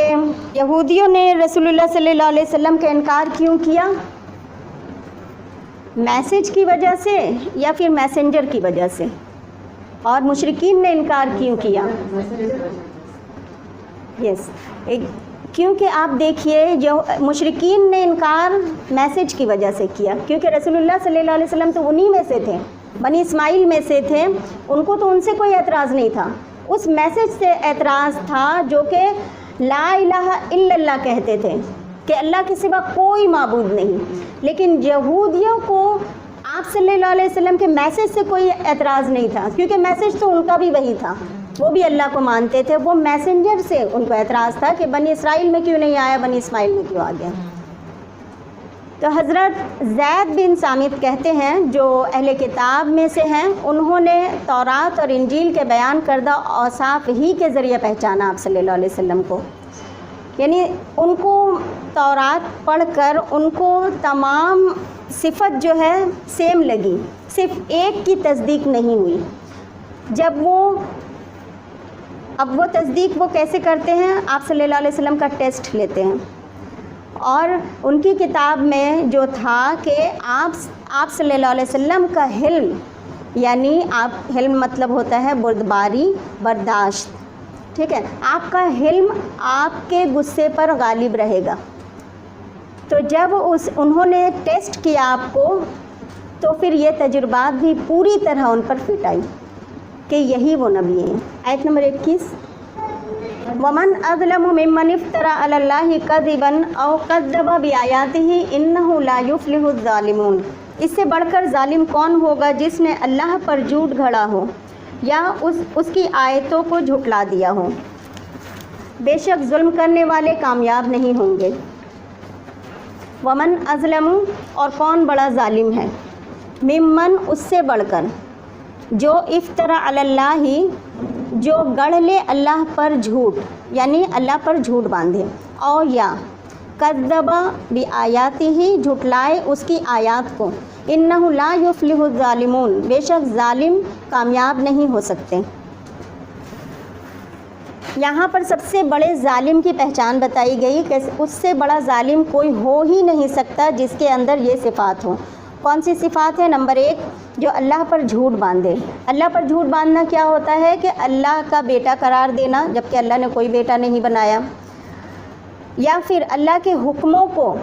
یہودیوں نے رسول اللہ صلی اللہ علیہ وسلم کا انکار کیوں کیا؟ میسج کی وجہ سے یا پھر میسنجر کی وجہ سے؟ اور مشرکین نے انکار کیوں کیا؟ کیونکہ آپ دیکھیے جو مشرکین نے انکار میسج کی وجہ سے کیا، کیونکہ رسول اللہ صلی اللہ علیہ وسلم تو انہی میں سے تھے، بنی اسماعیل میں سے تھے، ان کو تو ان سے کوئی اعتراض نہیں تھا، اس میسج سے اعتراض تھا جو کہ لا الہ الا اللہ کہتے تھے کہ اللہ کے سوا کوئی معبود نہیں۔ لیکن یہودیوں کو آپ صلی اللہ علیہ وسلم کے میسج سے کوئی اعتراض نہیں تھا، کیونکہ میسج تو ان کا بھی وہی تھا، وہ بھی اللہ کو مانتے تھے، وہ میسنجر سے ان کو اعتراض تھا کہ بنی اسرائیل میں کیوں نہیں آیا، بنی اسماعیل میں کیوں آ گیا۔ تو حضرت زید بن ثابت کہتے ہیں جو اہل کتاب میں سے ہیں، انہوں نے تورات اور انجیل کے بیان کردہ اوصاف ہی کے ذریعے پہچانا آپ صلی اللہ علیہ وسلم کو، یعنی ان کو تورات پڑھ کر ان کو تمام صفت جو ہے سیم لگی، صرف ایک کی تصدیق نہیں ہوئی۔ اب وہ تصدیق وہ کیسے کرتے ہیں؟ آپ صلی اللہ علیہ وسلم کا ٹیسٹ لیتے ہیں، اور ان کی کتاب میں جو تھا کہ آپ صلی اللہ علیہ وسلم کا حلم، یعنی آپ حلم مطلب ہوتا ہے بردباری، برداشت، ٹھیک ہے، آپ کا حلم آپ کے غصے پر غالب رہے گا۔ تو جب انہوں نے ٹیسٹ کیا آپ کو، تو پھر یہ تجربات بھی پوری طرح ان پر فٹ آئی کہ یہی وہ نبی ہیں۔ آیت نمبر 21، وَمَنْ أَظْلَمُ مِمَّنِ افْتَرَىٰ عَلَى اللَّهِ كَذِبًا أَوْ كَذَّبَ بِآيَاتِهِ إِنَّهُ لَا يُفْلِحُ الظَّالِمُونَ۔ اس سے بڑھ کر ظالم کون ہوگا جس نے اللہ پر جھوٹ گھڑا ہو یا اس کی آیتوں کو جھٹلا دیا ہو، بے شک ظلم کرنے والے کامیاب نہیں ہوں گے۔ ومن ازلم، اور کون بڑا ظالم ہے، ممن، اس سے بڑھ کر، جو افطرا علی اللہ، جو گڑھ لے اللہ پر جھوٹ، یعنی اللہ پر جھوٹ باندھے، اور یا کذب بآیاتہ، جھٹلائے اس کی آیات کو، انہ لا یفلح الظالمون، بے شک ظالم کامیاب نہیں ہو سکتے۔ یہاں پر سب سے بڑے ظالم کی پہچان بتائی گئی کہ اس سے بڑا ظالم کوئی ہو ہی نہیں سکتا جس کے اندر یہ صفات ہوں۔ کون سی صفات ہے؟ نمبر 1، جو اللہ پر جھوٹ باندھے۔ اللہ پر جھوٹ باندھنا کیا ہوتا ہے کہ اللہ کا بیٹا قرار دینا جبکہ اللہ نے کوئی بیٹا نہیں بنایا، یا پھر اللہ کے حکموں کو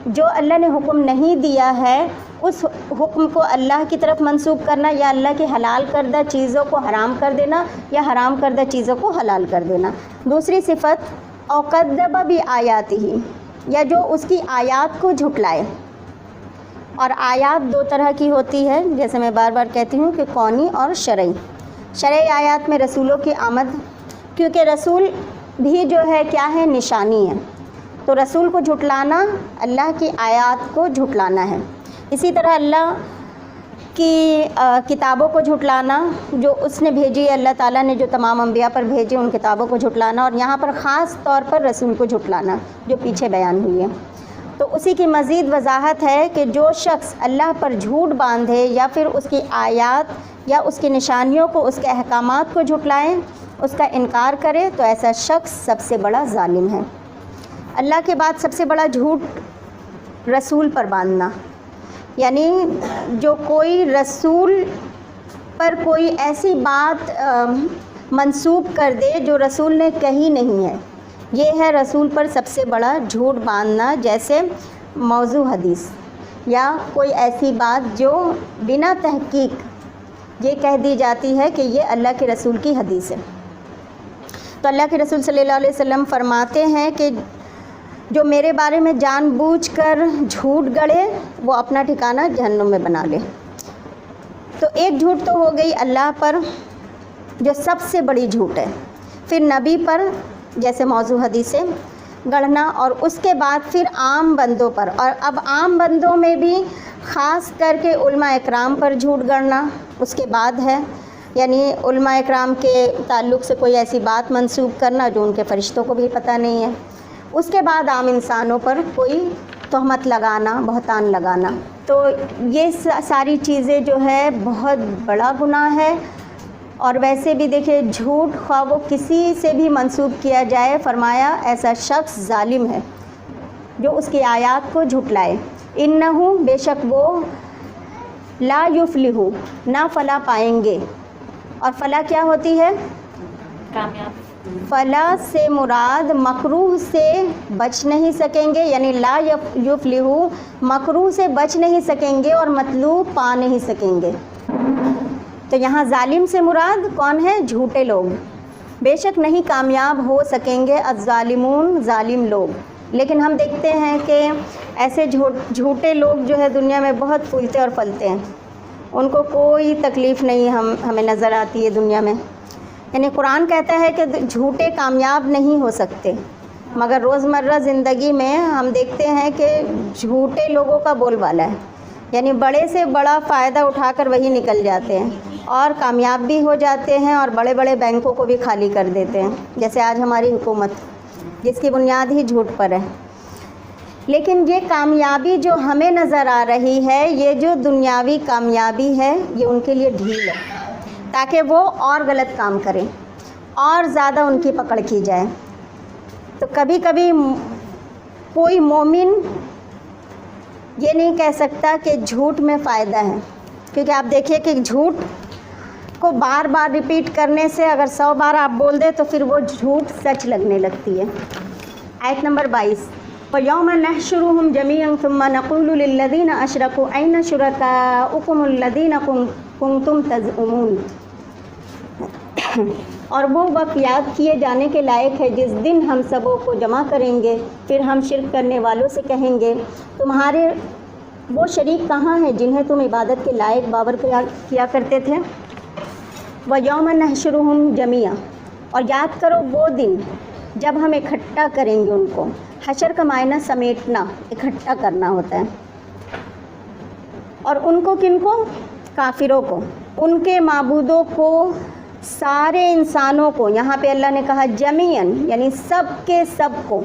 جو اللہ نے حکم نہیں دیا ہے اس حکم کو اللہ کی طرف منسوب کرنا، یا اللہ کے حلال کردہ چیزوں کو حرام کر دینا یا حرام کردہ چیزوں کو حلال کر دینا۔ دوسری صفت اوقدب بآیاتہ، یا جو اس کی آیات کو جھٹلائے۔ اور آیات دو طرح کی ہوتی ہے، جیسے میں بار بار کہتی ہوں کہ قونی اور شرعی۔ شرعی آیات میں رسولوں کی آمد، کیونکہ رسول بھی جو ہے کیا ہے؟ نشانی ہے، تو رسول کو جھٹلانا اللہ کی آیات کو جھٹلانا ہے۔ اسی طرح اللہ کی کتابوں کو جھٹلانا جو اس نے بھیجی ہے، اللہ تعالیٰ نے جو تمام انبیاء پر بھیجی ان کتابوں کو جھٹلانا، اور یہاں پر خاص طور پر رسول کو جھٹلانا جو پیچھے بیان ہوئی ہے۔ تو اسی کی مزید وضاحت ہے کہ جو شخص اللہ پر جھوٹ باندھے یا پھر اس کی آیات یا اس کی نشانیوں کو، اس کے احکامات کو جھٹلائیں، اس کا انکار کرے، تو ایسا شخص سب سے بڑا ظالم ہے۔ اللہ کے بعد سب سے بڑا جھوٹ رسول پر باندھنا، یعنی جو کوئی رسول پر کوئی ایسی بات منسوب کر دے جو رسول نے کہی نہیں ہے، یہ ہے رسول پر سب سے بڑا جھوٹ باندھنا۔ جیسے موضوع حدیث یا کوئی ایسی بات جو بنا تحقیق یہ کہہ دی جاتی ہے کہ یہ اللہ کے رسول کی حدیث ہے۔ تو اللہ کے رسول صلی اللہ علیہ وسلم فرماتے ہیں کہ جو میرے بارے میں جان بوجھ کر جھوٹ گڑے وہ اپنا ٹھکانہ جہنم میں بنا لے۔ تو ایک جھوٹ تو ہو گئی اللہ پر جو سب سے بڑی جھوٹ ہے، پھر نبی پر جیسے موضوع حدیث گڑھنا، اور اس کے بعد پھر عام بندوں پر، اور اب عام بندوں میں بھی خاص کر کے علماء اکرام پر جھوٹ گڑنا اس کے بعد ہے، یعنی علماء اکرام کے تعلق سے کوئی ایسی بات منسوب کرنا جو ان کے فرشتوں کو بھی پتہ نہیں ہے۔ اس کے بعد عام انسانوں پر کوئی تہمت لگانا، بہتان لگانا۔ تو یہ ساری چیزیں جو ہے بہت بڑا گناہ ہے، اور ویسے بھی دیکھیں جھوٹ خواہ وہ کسی سے بھی منسوب کیا جائے، فرمایا ایسا شخص ظالم ہے جو اس کی آیات کو جھٹلائے۔ انہو، بے شک وہ، لا یفلح، نہ فلاح پائیں گے۔ اور فلاح کیا ہوتی ہے؟ کامیاب۔ فلاح سے مراد مکروہ سے بچ نہیں سکیں گے، یعنی لا یفلح مکروہ سے بچ نہیں سکیں گے اور مطلوب پا نہیں سکیں گے۔ تو یہاں ظالم سے مراد کون ہے؟ جھوٹے لوگ، بے شک نہیں کامیاب ہو سکیں گے الظالمون، ظالم لوگ۔ لیکن ہم دیکھتے ہیں کہ ایسے جھوٹے لوگ جو ہے دنیا میں بہت پھولتے اور پھلتے ہیں، ان کو کوئی تکلیف نہیں ہمیں نظر آتی ہے دنیا میں۔ یعنی قرآن کہتا ہے کہ جھوٹے کامیاب نہیں ہو سکتے، مگر روزمرہ زندگی میں ہم دیکھتے ہیں کہ جھوٹے لوگوں کا بول بالا ہے، یعنی بڑے سے بڑا فائدہ اٹھا کر وہی نکل جاتے ہیں اور کامیاب بھی ہو جاتے ہیں، اور بڑے بڑے بینکوں کو بھی خالی کر دیتے ہیں، جیسے آج ہماری حکومت جس کی بنیاد ہی جھوٹ پر ہے۔ لیکن یہ کامیابی جو ہمیں نظر آ رہی ہے، یہ جو دنیاوی کامیابی ہے، یہ ان کے لیے ڈھیل ہے تاکہ وہ اور غلط کام کریں اور زیادہ ان کی پکڑ کی جائے۔ تو کبھی کبھی کوئی مومن یہ نہیں کہہ سکتا کہ جھوٹ میں فائدہ ہے، کیونکہ آپ دیکھیے کہ جھوٹ کو بار بار ریپیٹ کرنے سے اگر 100 بار آپ بول دیں تو پھر وہ جھوٹ سچ لگنے لگتی ہے۔ آیت نمبر 22، وَيَوْمَ نَحْشُرُهُمْ جَمِيعًا ثُمَّ نَقُولُ لِلَّذِينَ أَشْرَكُوا أَيْنَ شُرَكَاؤُكُمُ الَّذِينَ كُنتُمْ تَزْعُمُونَ۔ اور وہ وقت یاد کیے جانے کے لائق ہے جس دن ہم سبوں کو جمع کریں گے، پھر ہم شرک کرنے والوں سے کہیں گے تمہارے وہ شریک کہاں ہیں جنہیں تم عبادت کے لائق باور کیا کرتے تھے۔ وَيَوْمَ نَحْشُرُهُمْ جَمِيعًا، اور یاد کرو وہ دن جب ہم اکٹھا کریں گے ان کو۔ حشر کا معنی سمیٹنا، اکٹھا کرنا ہوتا ہے۔ اور ان کو کن کو؟ کافروں کو، ان کے معبودوں کو، سارے انسانوں کو۔ یہاں پہ اللہ نے کہا جمیعاً، یعنی سب کے سب کو،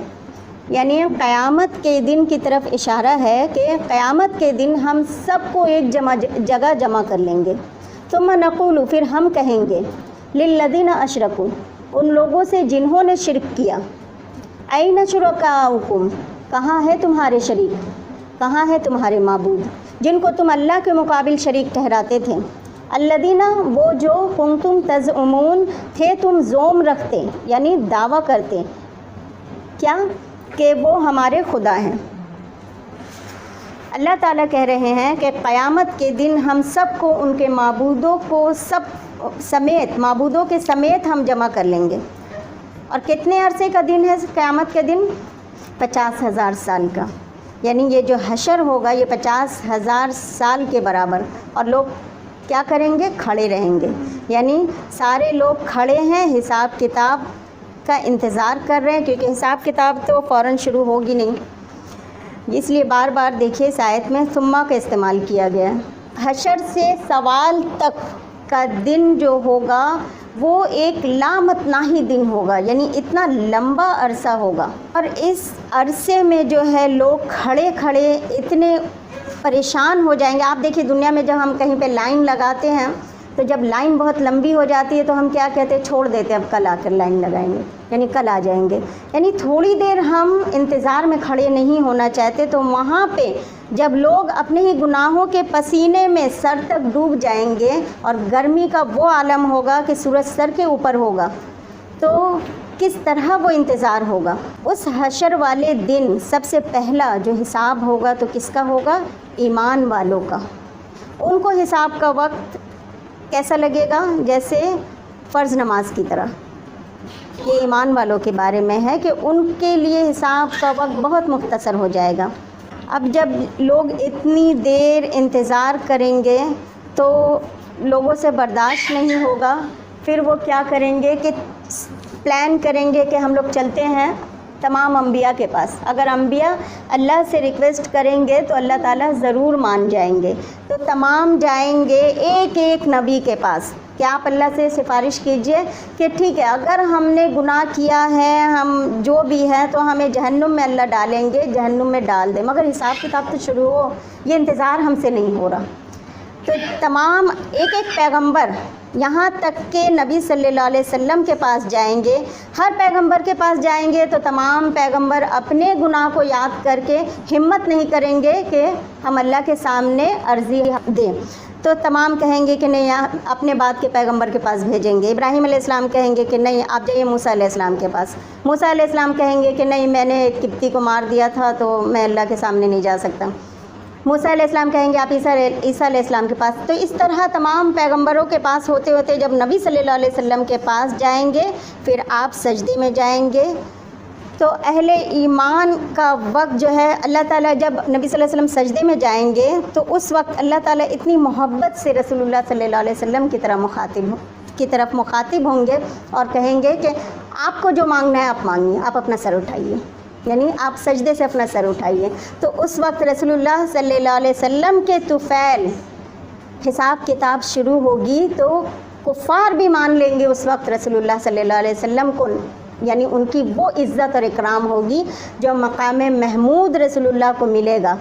یعنی قیامت کے دن کی طرف اشارہ ہے کہ قیامت کے دن ہم سب کو ایک جگہ جمع کر لیں گے۔ ثم نقول، پھر ہم کہیں گے للذین اشرکوا، ان لوگوں سے جنہوں نے شرک کیا، این شرکاؤکم، کہاں ہے تمہارے شریک، کہاں ہے تمہارے معبود۔ جن کو تم اللہ کے مقابل شریک ٹھہراتے تھے، الذین وہ جو کنتم تزعمون تھے تم زوم رکھتے یعنی دعویٰ کرتے کیا کہ وہ ہمارے خدا ہیں۔ اللہ تعالیٰ کہہ رہے ہیں کہ قیامت کے دن ہم سب کو ان کے معبودوں کے سمیت ہم جمع کر لیں گے۔ اور کتنے عرصے کا دن ہے قیامت کے دن؟ 50,000 سال کا، یعنی یہ جو حشر ہوگا یہ 50,000 سال کے برابر، اور لوگ کیا کریں گے؟ کھڑے رہیں گے، یعنی سارے لوگ کھڑے ہیں، حساب کتاب کا انتظار کر رہے ہیں، کیونکہ حساب کتاب تو فوراً شروع ہوگی نہیں، اس لیے بار بار دیکھیے اس آیت میں ثم کا استعمال کیا گیا ہے۔ حشر سے سوال تک کا دن جو ہوگا وہ ایک لامتناہی دن ہوگا، یعنی اتنا لمبا عرصہ ہوگا، اور اس عرصے میں جو ہے لوگ کھڑے کھڑے اتنے پریشان ہو جائیں گے۔ آپ دیکھیے دنیا میں جب ہم کہیں پہ لائن لگاتے ہیں تو جب لائن بہت لمبی ہو جاتی ہے تو ہم کیا کہتے ہیں؟ چھوڑ دیتے ہیں، اب کل آ کر لائن لگائیں گے، یعنی کل آ جائیں گے، یعنی تھوڑی دیر ہم انتظار میں کھڑے نہیں ہونا چاہتے۔ تو وہاں پہ جب لوگ اپنے ہی گناہوں کے پسینے میں سر تک ڈوب جائیں گے اور گرمی کا وہ عالم ہوگا کہ سورج سر کے اوپر ہوگا، تو کس طرح وہ انتظار ہوگا۔ اس حشر والے دن سب سے پہلا جو حساب ہوگا تو کس کا ہوگا؟ ایمان والوں کا۔ ان کو حساب کا وقت کیسا لگے گا؟ جیسے فرض نماز کی طرح۔ یہ ایمان والوں کے بارے میں ہے کہ ان کے لیے حساب کا وقت بہت مختصر ہو جائے گا۔ اب جب لوگ اتنی دیر انتظار کریں گے تو لوگوں سے برداشت نہیں ہوگا، پھر وہ کیا کریں گے کہ پلان کریں گے کہ ہم لوگ چلتے ہیں تمام انبیاء کے پاس۔ اگر انبیاء اللہ سے ریکویسٹ کریں گے تو اللہ تعالیٰ ضرور مان جائیں گے، تو تمام جائیں گے ایک ایک نبی کے پاس کہ آپ اللہ سے سفارش کیجئے کہ ٹھیک ہے اگر ہم نے گناہ کیا ہے، ہم جو بھی ہے تو ہمیں جہنم میں اللہ ڈالیں گے، جہنم میں ڈال دیں، مگر حساب کتاب تو شروع ہو، یہ انتظار ہم سے نہیں ہو رہا۔ تو تمام ایک ایک پیغمبر یہاں تک کہ نبی صلی اللہ علیہ وسلم کے پاس جائیں گے، ہر پیغمبر کے پاس جائیں گے تو تمام پیغمبر اپنے گناہ کو یاد کر کے ہمت نہیں کریں گے کہ ہم اللہ کے سامنے عرضی دیں، تو تمام کہیں گے کہ نہیں، اپنے بعد کے پیغمبر کے پاس بھیجیں گے۔ ابراہیم علیہ السلام کہیں گے کہ نہیں آپ جائیے موسیٰ علیہ السلام کے پاس، موسیٰ علیہ السلام کہیں گے کہ نہیں میں نے ایک قبطی کو مار دیا تھا تو میں اللہ کے سامنے نہیں جا سکتا، موسیٰ علیہ السلام کہیں گے آپ عیسیٰ علیہ السلام کے پاس۔ تو اس طرح تمام پیغمبروں کے پاس ہوتے ہوتے جب نبی صلی اللہ علیہ وسلم کے پاس جائیں گے پھر آپ سجدے میں جائیں گے، تو اہل ایمان کا وقت جو ہے اللہ تعالیٰ جب نبی صلی اللہ علیہ وسلم سجدے میں جائیں گے تو اس وقت اللہ تعالیٰ اتنی محبت سے رسول اللہ صلی اللہ علیہ وسلم کی طرف مخاطب ہوں گے اور کہیں گے کہ آپ کو جو مانگنا ہے آپ مانگیے، آپ اپنا سر اٹھائیے، یعنی آپ سجدے سے اپنا سر اٹھائیے۔ تو اس وقت رسول اللہ صلی اللہ علیہ وسلم کے طفیل حساب کتاب شروع ہوگی تو کفار بھی مان لیں گے اس وقت رسول اللہ صلی اللہ علیہ وسلم کو، یعنی ان کی وہ عزت اور اکرام ہوگی جو مقام محمود رسول اللہ کو ملے گا۔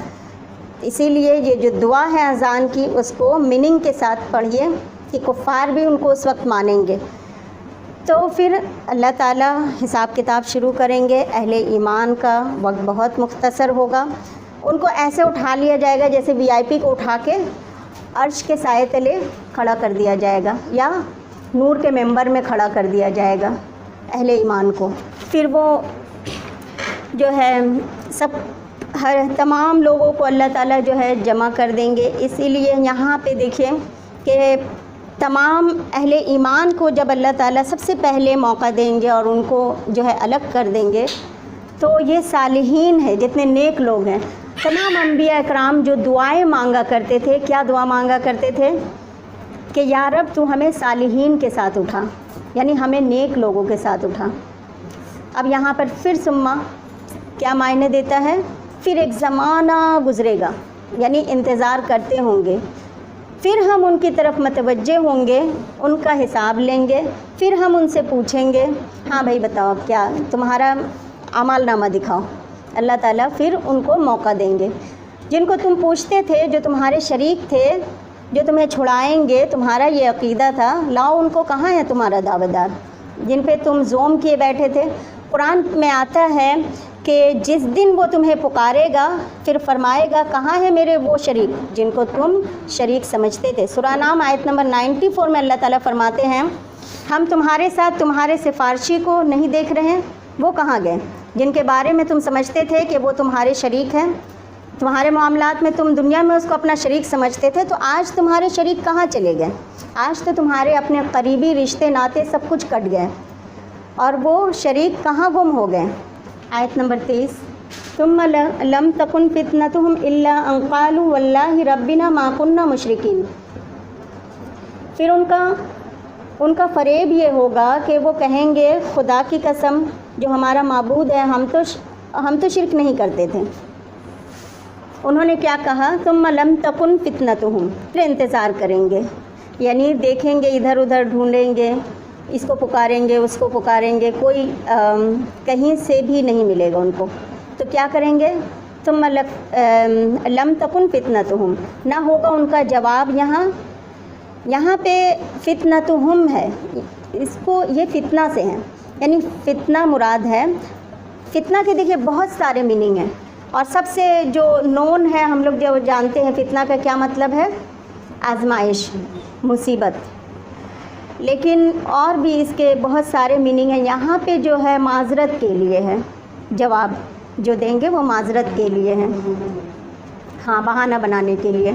اسی لیے یہ جو دعا ہے اذان کی اس کو میننگ کے ساتھ پڑھیے کہ کفار بھی ان کو اس وقت مانیں گے۔ تو پھر اللہ تعالیٰ حساب کتاب شروع کریں گے، اہل ایمان کا وقت بہت مختصر ہوگا، ان کو ایسے اٹھا لیا جائے گا جیسے VIP کو اٹھا کے عرش کے سائے تلے کھڑا کر دیا جائے گا یا نور کے ممبر میں کھڑا کر دیا جائے گا اہل ایمان کو۔ پھر وہ جو ہے تمام لوگوں کو اللہ تعالیٰ جو ہے جمع کر دیں گے۔ اسی لیے یہاں پہ دیکھیں کہ تمام اہل ایمان کو جب اللہ تعالیٰ سب سے پہلے موقع دیں گے اور ان کو جو ہے الگ کر دیں گے تو یہ صالحین ہے، جتنے نیک لوگ ہیں، تمام انبیاء اکرام جو دعائیں مانگا کرتے تھے، کیا دعا مانگا کرتے تھے کہ یا رب تو ہمیں صالحین کے ساتھ اٹھا، یعنی ہمیں نیک لوگوں کے ساتھ اٹھا۔ اب یہاں پر پھر ثم کیا معنی دیتا ہے؟ پھر ایک زمانہ گزرے گا، یعنی انتظار کرتے ہوں گے، پھر ہم ان کی طرف متوجہ ہوں گے، ان کا حساب لیں گے، پھر ہم ان سے پوچھیں گے ہاں بھائی بتاؤ اب کیا تمہارا اعمال نامہ دکھاؤ۔ اللہ تعالیٰ پھر ان کو موقع دیں گے، جن کو تم پوچھتے تھے، جو تمہارے شریک تھے، جو تمہیں چھڑائیں گے، تمہارا یہ عقیدہ تھا، لاؤ ان کو، کہاں ہے تمہارا دعویدار، جن پہ تم زوم کیے بیٹھے تھے۔ قرآن میں آتا ہے کہ جس دن وہ تمہیں پکارے گا پھر فرمائے گا کہاں ہے میرے وہ شریک جن کو تم شریک سمجھتے تھے۔ سورہ انعام آیت نمبر 94 میں اللہ تعالیٰ فرماتے ہیں ہم تمہارے ساتھ تمہارے سفارشی کو نہیں دیکھ رہے ہیں، وہ کہاں گئے جن کے بارے میں تم سمجھتے تھے کہ وہ تمہارے شریک ہیں، تمہارے معاملات میں تم دنیا میں اس کو اپنا شریک سمجھتے تھے، تو آج تمہارے شریک کہاں چلے گئے؟ آج تو تمہارے اپنے قریبی رشتے ناطے سب کچھ کٹ گئے اور وہ شریک کہاں گم ہو گئے۔ آیت نمبر 23 ثم لم تکن فتنتهم الا ان قالوا واللہ ربنا ما كنا مشرکین۔ پھر ان کا فریب یہ ہوگا کہ وہ کہیں گے خدا کی قسم جو ہمارا معبود ہے ہم تو شرک نہیں کرتے تھے۔ انہوں نے کیا کہا؟ ثم لم تکن فتنتهم، پھر انتظار کریں گے، یعنی دیکھیں گے ادھر ادھر ڈھونڈیں گے، اس کو پکاریں گے اس کو پکاریں گے، کوئی کہیں سے بھی نہیں ملے گا ان کو، تو کیا کریں گے؟ ثم لم تکن فتنتهم، نہ ہوگا ان کا جواب۔ یہاں پہ فتنتهم ہے، اس کو یہ فتنہ سے ہیں، یعنی فتنہ مراد ہے۔ فتنہ کے دیکھیے بہت سارے میننگ ہیں، اور سب سے جو نون ہے ہم لوگ جو جانتے ہیں فتنہ کا کیا مطلب ہے، آزمائش، مصیبت، لیکن اور بھی اس کے بہت سارے میننگ ہیں۔ یہاں پہ جو ہے معذرت کے لیے ہے، جواب جو دیں گے وہ معذرت کے لیے ہیں، ہاں بہانہ بنانے کے لیے۔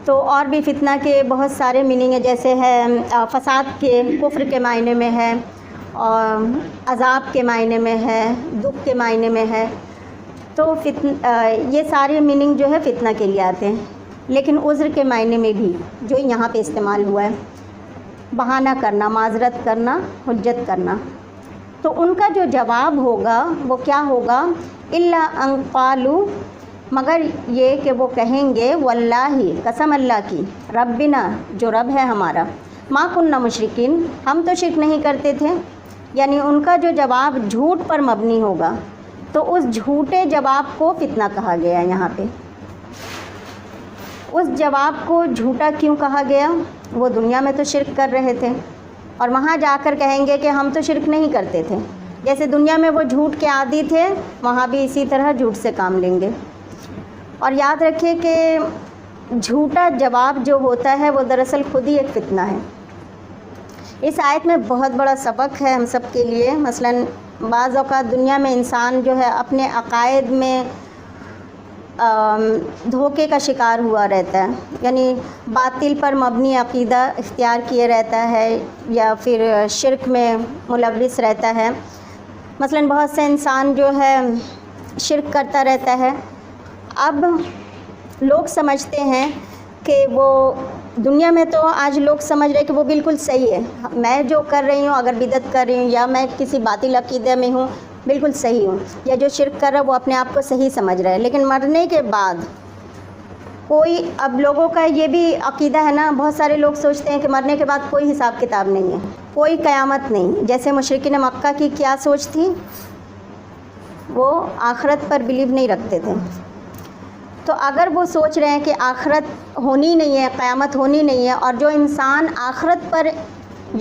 تو اور بھی فتنہ کے بہت سارے میننگ ہیں، جیسے ہے فساد کے، کفر کے معنی میں ہے، اور عذاب کے معنی میں ہے، دکھ کے معنی میں ہے، تو یہ سارے میننگ جو ہے فتنہ کے لیے آتے ہیں۔ لیکن عذر کے معنی میں بھی جو یہاں پہ استعمال ہوا ہے، بہانہ کرنا، معذرت کرنا، حجت کرنا، تو ان کا جو جواب ہوگا وہ کیا ہوگا؟ الا ان قالوا، مگر یہ کہ وہ کہیں گے واللہ، قسم اللہ کی، ربنا، جو رب ہے ہمارا، ما کننا مشرکین، ہم تو شرک نہیں کرتے تھے، یعنی ان کا جو جواب جھوٹ پر مبنی ہوگا، تو اس جھوٹے جواب کو فتنہ کہا گیا ہے۔ یہاں پہ اس جواب کو جھوٹا کیوں کہا گیا؟ وہ دنیا میں تو شرک کر رہے تھے، اور وہاں جا کر کہیں گے کہ ہم تو شرک نہیں کرتے تھے۔ جیسے دنیا میں وہ جھوٹ کے عادی تھے، وہاں بھی اسی طرح جھوٹ سے کام لیں گے۔ اور یاد رکھیں کہ جھوٹا جواب جو ہوتا ہے وہ دراصل خود ہی ایک فتنہ ہے۔ اس آیت میں بہت بڑا سبق ہے ہم سب کے لیے۔ مثلاً بعض اوقات دنیا میں انسان جو ہے اپنے عقائد میں دھوکے کا شکار ہوا رہتا ہے، یعنی باطل پر مبنی عقیدہ اختیار کیے رہتا ہے، یا پھر شرک میں ملوث رہتا ہے۔ مثلاً بہت سے انسان جو ہے شرک کرتا رہتا ہے۔ اب لوگ سمجھتے ہیں کہ وہ دنیا میں تو آج لوگ سمجھ رہے کہ وہ بالکل صحیح ہے، میں جو کر رہی ہوں، اگر بدعت کر رہی ہوں یا میں کسی باطل عقیدے میں ہوں بالکل صحیح ہوں، یا جو شرک کر رہا ہے وہ اپنے آپ کو صحیح سمجھ رہا ہے۔ لیکن مرنے کے بعد کوئی، اب لوگوں کا یہ بھی عقیدہ ہے نا، بہت سارے لوگ سوچتے ہیں کہ مرنے کے بعد کوئی حساب کتاب نہیں ہے، کوئی قیامت نہیں۔ جیسے مشرکین مکہ کی کیا سوچ تھی؟ وہ آخرت پر بیلیو نہیں رکھتے تھے۔ تو اگر وہ سوچ رہے ہیں کہ آخرت ہونی نہیں ہے، قیامت ہونی نہیں ہے، اور جو انسان آخرت پر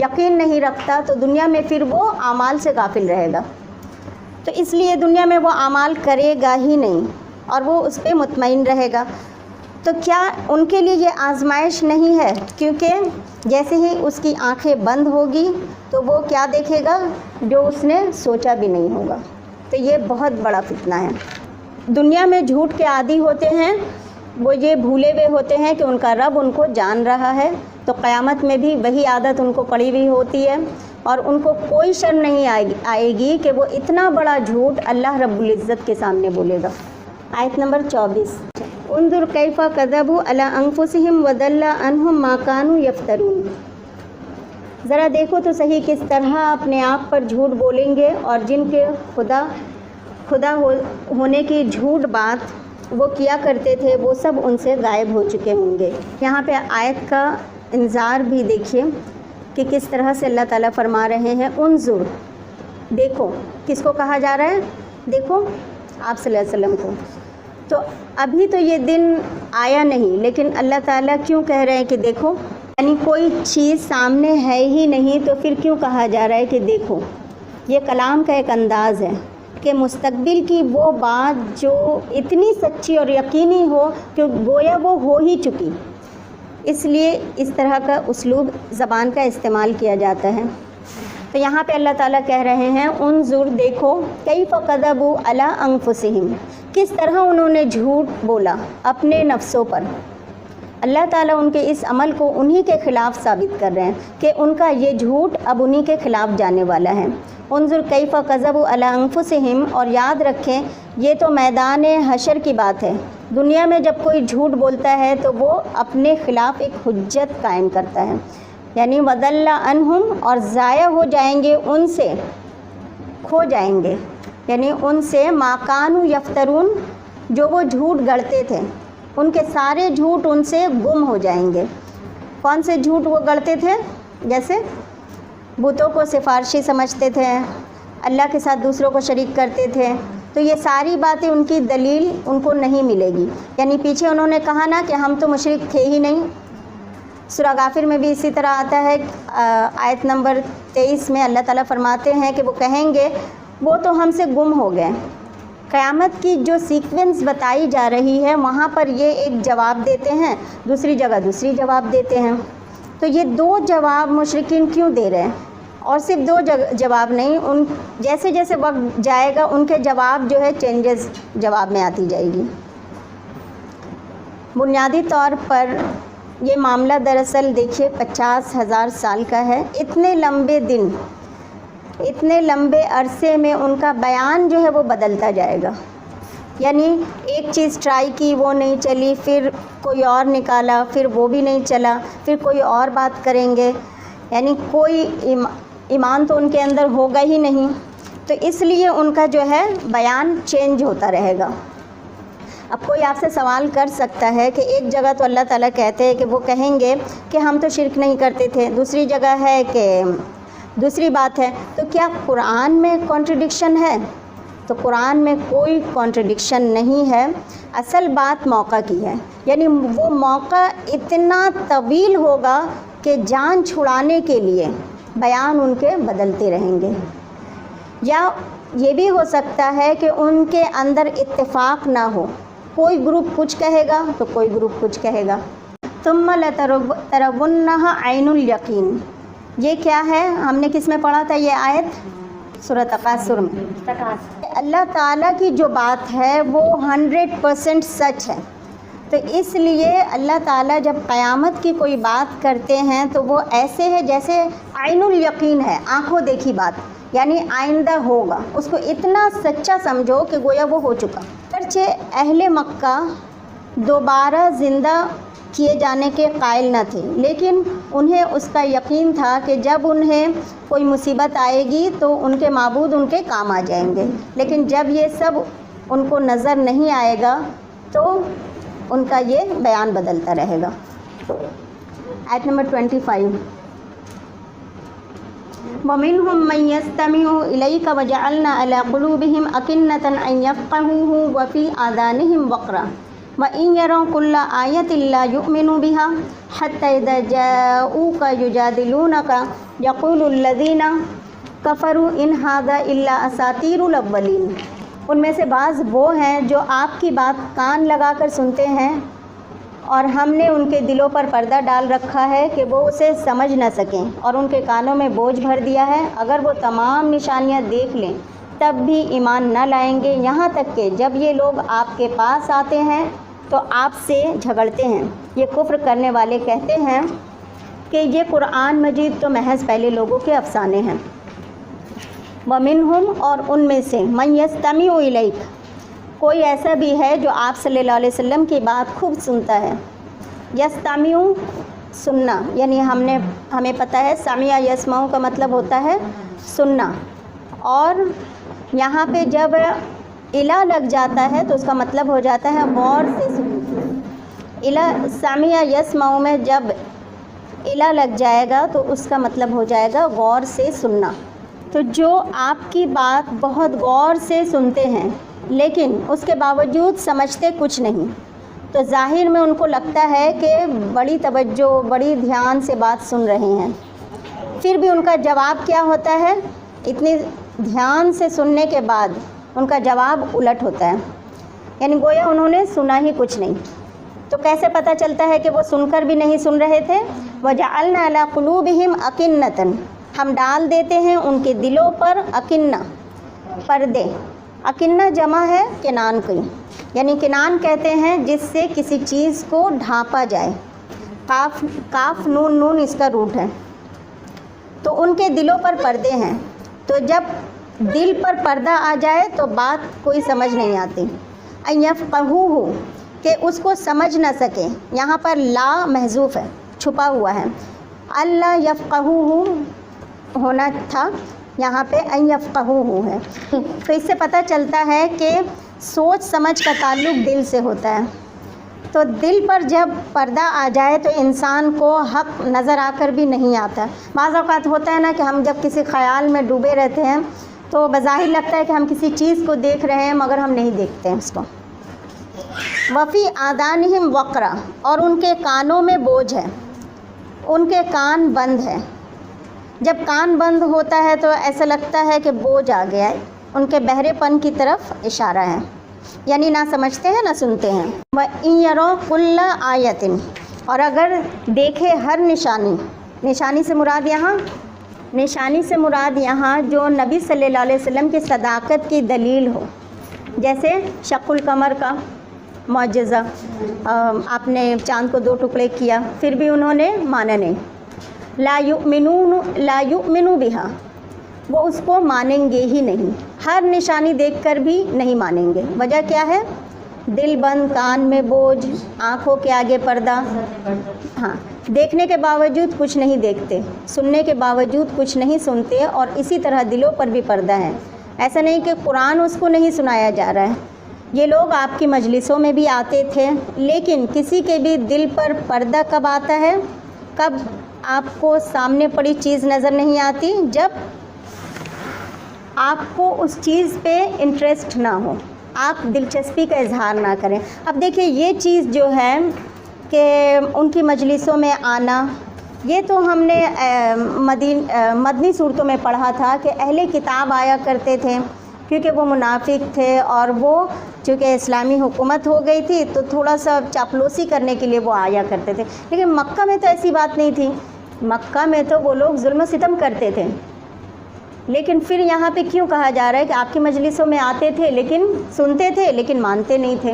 یقین نہیں رکھتا تو دنیا میں پھر وہ اعمال سے غافل رہے گا، تو اس لیے دنیا میں وہ اعمال کرے گا ہی نہیں اور وہ اس پہ مطمئن رہے گا۔ تو کیا ان کے لیے یہ آزمائش نہیں ہے؟ کیونکہ جیسے ہی اس کی آنکھیں بند ہوگی تو وہ کیا دیکھے گا جو اس نے سوچا بھی نہیں ہوگا۔ تو یہ بہت بڑا فتنہ ہے۔ دنیا میں جھوٹ کے عادی ہوتے ہیں، وہ یہ بھولے ہوئے ہوتے ہیں کہ ان کا رب ان کو جان رہا ہے، تو قیامت میں بھی وہی عادت ان کو پڑی ہوئی ہوتی ہے، اور ان کو کوئی شرم نہیں آئے گی کہ وہ اتنا بڑا جھوٹ اللہ رب العزت کے سامنے بولے گا۔ آیت نمبر 24 انظر کیف کذبوا علی انفسہم وضل عنہم ما کانوا یفترون۔ ذرا دیکھو تو صحیح کس طرح اپنے آپ پر جھوٹ بولیں گے، اور جن کے خدا ہونے کی جھوٹ بات وہ کیا کرتے تھے وہ سب ان سے غائب ہو چکے ہوں گے۔ یہاں پہ آیت کا انذار بھی دیکھیے کہ کس طرح سے اللہ تعالیٰ فرما رہے ہیں انظر، دیکھو۔ کس کو کہا جا رہا ہے؟ دیکھو آپ صلی اللہ علیہ وسلم کو۔ تو ابھی تو یہ دن آیا نہیں، لیکن اللہ تعالیٰ کیوں کہہ رہے ہیں کہ دیکھو؟ یعنی کوئی چیز سامنے ہے ہی نہیں تو پھر کیوں کہا جا رہا ہے کہ دیکھو؟ یہ کلام کا ایک انداز ہے کہ کہ مستقبل کی وہ بات جو اتنی سچی اور یقینی ہو کہ گویا وہ ہو ہی چکی، اس لیے اس طرح کا اسلوب زبان کا استعمال کیا جاتا ہے۔ تو یہاں پہ اللہ تعالیٰ کہہ رہے ہیں انظر، دیکھو، کیف کذبوا علی انفسہم، کس طرح انہوں نے جھوٹ بولا اپنے نفسوں پر۔ اللہ تعالیٰ ان کے اس عمل کو انہی کے خلاف ثابت کر رہے ہیں کہ ان کا یہ جھوٹ اب انہی کے خلاف جانے والا ہے۔ انظر کیف کذبوا علی انفسہم، اور یاد رکھیں یہ تو میدان حشر کی بات ہے۔ دنیا میں جب کوئی جھوٹ بولتا ہے تو وہ اپنے خلاف ایک حجت قائم کرتا ہے، یعنی وضل عنہم، اور ضائع ہو جائیں گے ان سے، کھو جائیں گے، یعنی ان سے ما کانوا یفترون، جو وہ جھوٹ گڑھتے تھے، ان کے سارے جھوٹ ان سے گم ہو جائیں گے۔ کون سے جھوٹ وہ گڑھتے تھے؟ جیسے بتوں کو سفارشی سمجھتے تھے، اللہ کے ساتھ دوسروں کو شریک کرتے تھے، تو یہ ساری باتیں ان کی دلیل ان کو نہیں ملے گی۔ یعنی پیچھے انہوں نے کہا نا کہ ہم تو مشرک تھے ہی نہیں۔ سورہ غافر میں بھی اسی طرح آتا ہے، آیت نمبر 23 میں اللہ تعالیٰ فرماتے ہیں کہ وہ کہیں گے وہ تو ہم سے گم ہو گئے۔ قیامت کی جو سیکوینس بتائی جا رہی ہے وہاں پر یہ ایک جواب دیتے ہیں، دوسری جگہ دوسری جواب دیتے ہیں۔ تو یہ دو جواب مشرکین کیوں دے رہے ہیں؟ اور صرف دو جواب نہیں، ان جیسے جیسے وقت جائے گا ان کے جواب جو ہے چینجز جواب میں آتی جائے گی۔ بنیادی طور پر یہ معاملہ دراصل دیکھیے 50,000 سال کا ہے۔ اتنے لمبے دن، اتنے لمبے عرصے میں ان کا بیان جو ہے وہ بدلتا جائے گا۔ یعنی ایک چیز ٹرائی کی، وہ نہیں چلی، پھر کوئی اور نکالا، پھر وہ بھی نہیں چلا، پھر کوئی اور بات کریں گے، یعنی کوئی ایمان تو ان کے اندر ہوگا ہی نہیں، تو اس لیے ان کا جو ہے بیان چینج ہوتا رہے گا۔ اب کوئی آپ سے سوال کر سکتا ہے کہ ایک جگہ تو اللہ تعالیٰ کہتے ہیں کہ وہ کہیں گے کہ ہم تو شرک نہیں کرتے تھے، دوسری جگہ ہے کہ دوسری بات ہے، تو کیا قرآن میں کانٹرڈکشن ہے؟ تو قرآن میں کوئی کانٹرڈکشن نہیں ہے، اصل بات موقع کی ہے، یعنی وہ موقع اتنا طویل ہوگا کہ جان چھڑانے کے لیے بیان ان کے بدلتے رہیں گے۔ یا یہ بھی ہو سکتا ہے کہ ان کے اندر اتفاق نہ ہو، کوئی گروپ کچھ کہے گا تو کوئی گروپ کچھ کہے گا۔ ثم لترونها عین الیقین، یہ کیا ہے؟ ہم نے کس میں پڑھا تھا یہ آیت؟ سورہ تکاثر میں۔ اللہ تعالیٰ کی جو بات ہے وہ 100% سچ ہے، تو اس لیے اللہ تعالیٰ جب قیامت کی کوئی بات کرتے ہیں تو وہ ایسے ہے جیسے عین الیقین ہے، آنکھوں دیکھی بات، یعنی آئندہ ہوگا، اس کو اتنا سچا سمجھو کہ گویا وہ ہو چکا۔ اگرچہ اہل مکہ دوبارہ زندہ کیے جانے کے قائل نہ تھے، لیکن انہیں اس کا یقین تھا کہ جب انہیں کوئی مصیبت آئے گی تو ان کے معبود ان کے کام آ جائیں گے، لیکن جب یہ سب ان کو نظر نہیں آئے گا تو ان کا یہ بیان بدلتا رہے گا۔ آیت نمبر 25، وَمِنْهُمْ مَنْ يَسْتَمِعُ إِلَيْكَ وَجَعَلْنَا عَلَى قُلُوبِهِمْ أَكِنَّةً أَنْ يَفْقَهُوهُ وَفِي آذَانِهِمْ وَقْرًا وَإِنْ يَرَوْا كُلَّ آيَةٍ لَا يُؤْمِنُوا بِهَا حَتَّى إِذَا جَاءُوكَ يُجَادِلُونَكَ يَقُولُ الَّذِينَ كَفَرُوا إِنْ هَذَا إِلَّا أَسَاطِيرُ الْأَوَّلِينَ، ان میں سے بعض وہ ہیں جو آپ کی بات کان لگا کر سنتے ہیں اور ہم نے ان کے دلوں پر پردہ ڈال رکھا ہے کہ وہ اسے سمجھ نہ سکیں، اور ان کے کانوں میں بوجھ بھر دیا ہے، اگر وہ تمام نشانیاں دیکھ لیں تب بھی ایمان نہ لائیں گے، یہاں تک کہ جب یہ لوگ آپ کے پاس آتے ہیں تو آپ سے جھگڑتے ہیں۔ یہ کفر کرنے والے کہتے ہیں کہ یہ قرآن مجید تو محض پہلے لوگوں کے افسانے ہیں۔ وَمِنْهُمْ، اور ان میں سے، مَنْ يَسْتَمِعُ إِلَيْكَ، کوئی ایسا بھی ہے جو آپ صلی اللہ علیہ وسلم کی بات خوب سنتا ہے۔ یستمع، سننا، یعنی ہمیں پتہ ہے سمع یسمع کا مطلب ہوتا ہے سننا، اور یہاں پہ جب الا لگ جاتا ہے تو اس کا مطلب ہو جاتا ہے غور سے سننا۔ سمع یسمع میں جب الا لگ جائے گا تو اس کا مطلب ہو جائے گا غور سے سننا۔ تو جو آپ کی بات بہت غور سے سنتے ہیں لیکن اس کے باوجود سمجھتے کچھ نہیں، تو ظاہر میں ان کو لگتا ہے کہ بڑی توجہ، بڑی دھیان سے بات سن رہے ہیں، پھر بھی ان کا جواب کیا ہوتا ہے؟ اتنی دھیان سے سننے کے بعد ان کا جواب الٹ ہوتا ہے، یعنی گویا انہوں نے سنا ہی کچھ نہیں۔ تو کیسے پتہ چلتا ہے کہ وہ سن کر بھی نہیں سن رہے تھے؟ وَجَعَلْنَا عَلَىٰ قُلُوبِهِمْ أَكِنَّةً، ہم ڈال دیتے ہیں ان کے دلوں پر اکنہ، پردے۔ اکنہ جمع ہے کنان کی، یعنی کنان کہتے ہیں جس سے کسی چیز کو ڈھانپا جائے، کاف نون نون اس کا روٹ ہے، تو ان کے دلوں پر پردے ہیں۔ تو جب دل پر پردہ آ جائے تو بات کوئی سمجھ نہیں آتی۔ ان یفقہوہ، کہ اس کو سمجھ نہ سکے، یہاں پر لا محذوف ہے، چھپا ہوا ہے، اللہ یفقہوہ ہونا تھا، یہاں پہ ان یفقہوہ ہے۔ تو اس سے پتہ چلتا ہے کہ سوچ سمجھ کا تعلق دل سے ہوتا ہے۔ تو دل پر جب پردہ آ جائے تو انسان کو حق نظر آ کر بھی نہیں آتا۔ بعض اوقات ہوتا ہے نا کہ ہم جب کسی خیال میں ڈوبے رہتے ہیں تو بظاہر لگتا ہے کہ ہم کسی چیز کو دیکھ رہے ہیں مگر ہم نہیں دیکھتے ہیں اس کو۔ وفی آذانہم وقرا، اور ان کے کانوں میں بوجھ ہے، ان کے کان بند ہے۔ جب کان بند ہوتا ہے تو ایسا لگتا ہے کہ بوجھ آ گیا ہے، ان کے بہرے پن کی طرف اشارہ ہے، یعنی نہ سمجھتے ہیں نہ سنتے ہیں۔ وَإِن يَرَوْا كُلَّ آیَةٍ، اور اگر دیکھے ہر نشانی، نشانی سے مراد یہاں جو نبی صلی اللہ علیہ وسلم کی صداقت کی دلیل ہو، جیسے شق القمر کا معجزہ، آپ نے چاند کو 2 ٹکڑے کیا پھر بھی انہوں نے مانا نہیں۔ لا یؤمنوا بہا، وہ اس کو مانیں گے ہی نہیں، ہر نشانی دیکھ کر بھی نہیں مانیں گے۔ وجہ کیا ہے؟ دل بند، کان میں بوجھ، آنکھوں کے آگے پردہ۔ ہاں، دیکھنے کے باوجود کچھ نہیں دیکھتے، سننے کے باوجود کچھ نہیں سنتے، اور اسی طرح دلوں پر بھی پردہ ہے۔ ایسا نہیں کہ قرآن اس کو نہیں سنایا جا رہا ہے، یہ لوگ آپ کی مجلسوں میں بھی آتے تھے، لیکن کسی کے بھی دل پر پردہ کب آتا ہے؟ کب آپ کو سامنے پڑی چیز نظر نہیں آتی؟ جب آپ کو اس چیز پہ انٹرسٹ نہ ہو، آپ دلچسپی کا اظہار نہ کریں۔ اب دیکھیں یہ چیز جو ہے کہ ان کی مجلسوں میں آنا، یہ تو ہم نے مدنی صورتوں میں پڑھا تھا کہ اہل کتاب آیا کرتے تھے، کیونکہ وہ منافق تھے اور وہ چونکہ اسلامی حکومت ہو گئی تھی تو تھوڑا سا چاپلوسی کرنے کے لیے وہ آیا کرتے تھے۔ لیکن مکہ میں تو ایسی بات نہیں تھی، مکہ میں تو وہ لوگ ظلم و ستم کرتے تھے، لیکن پھر یہاں پہ کیوں کہا جا رہا ہے کہ آپ کی مجلسوں میں آتے تھے لیکن سنتے تھے لیکن مانتے نہیں تھے؟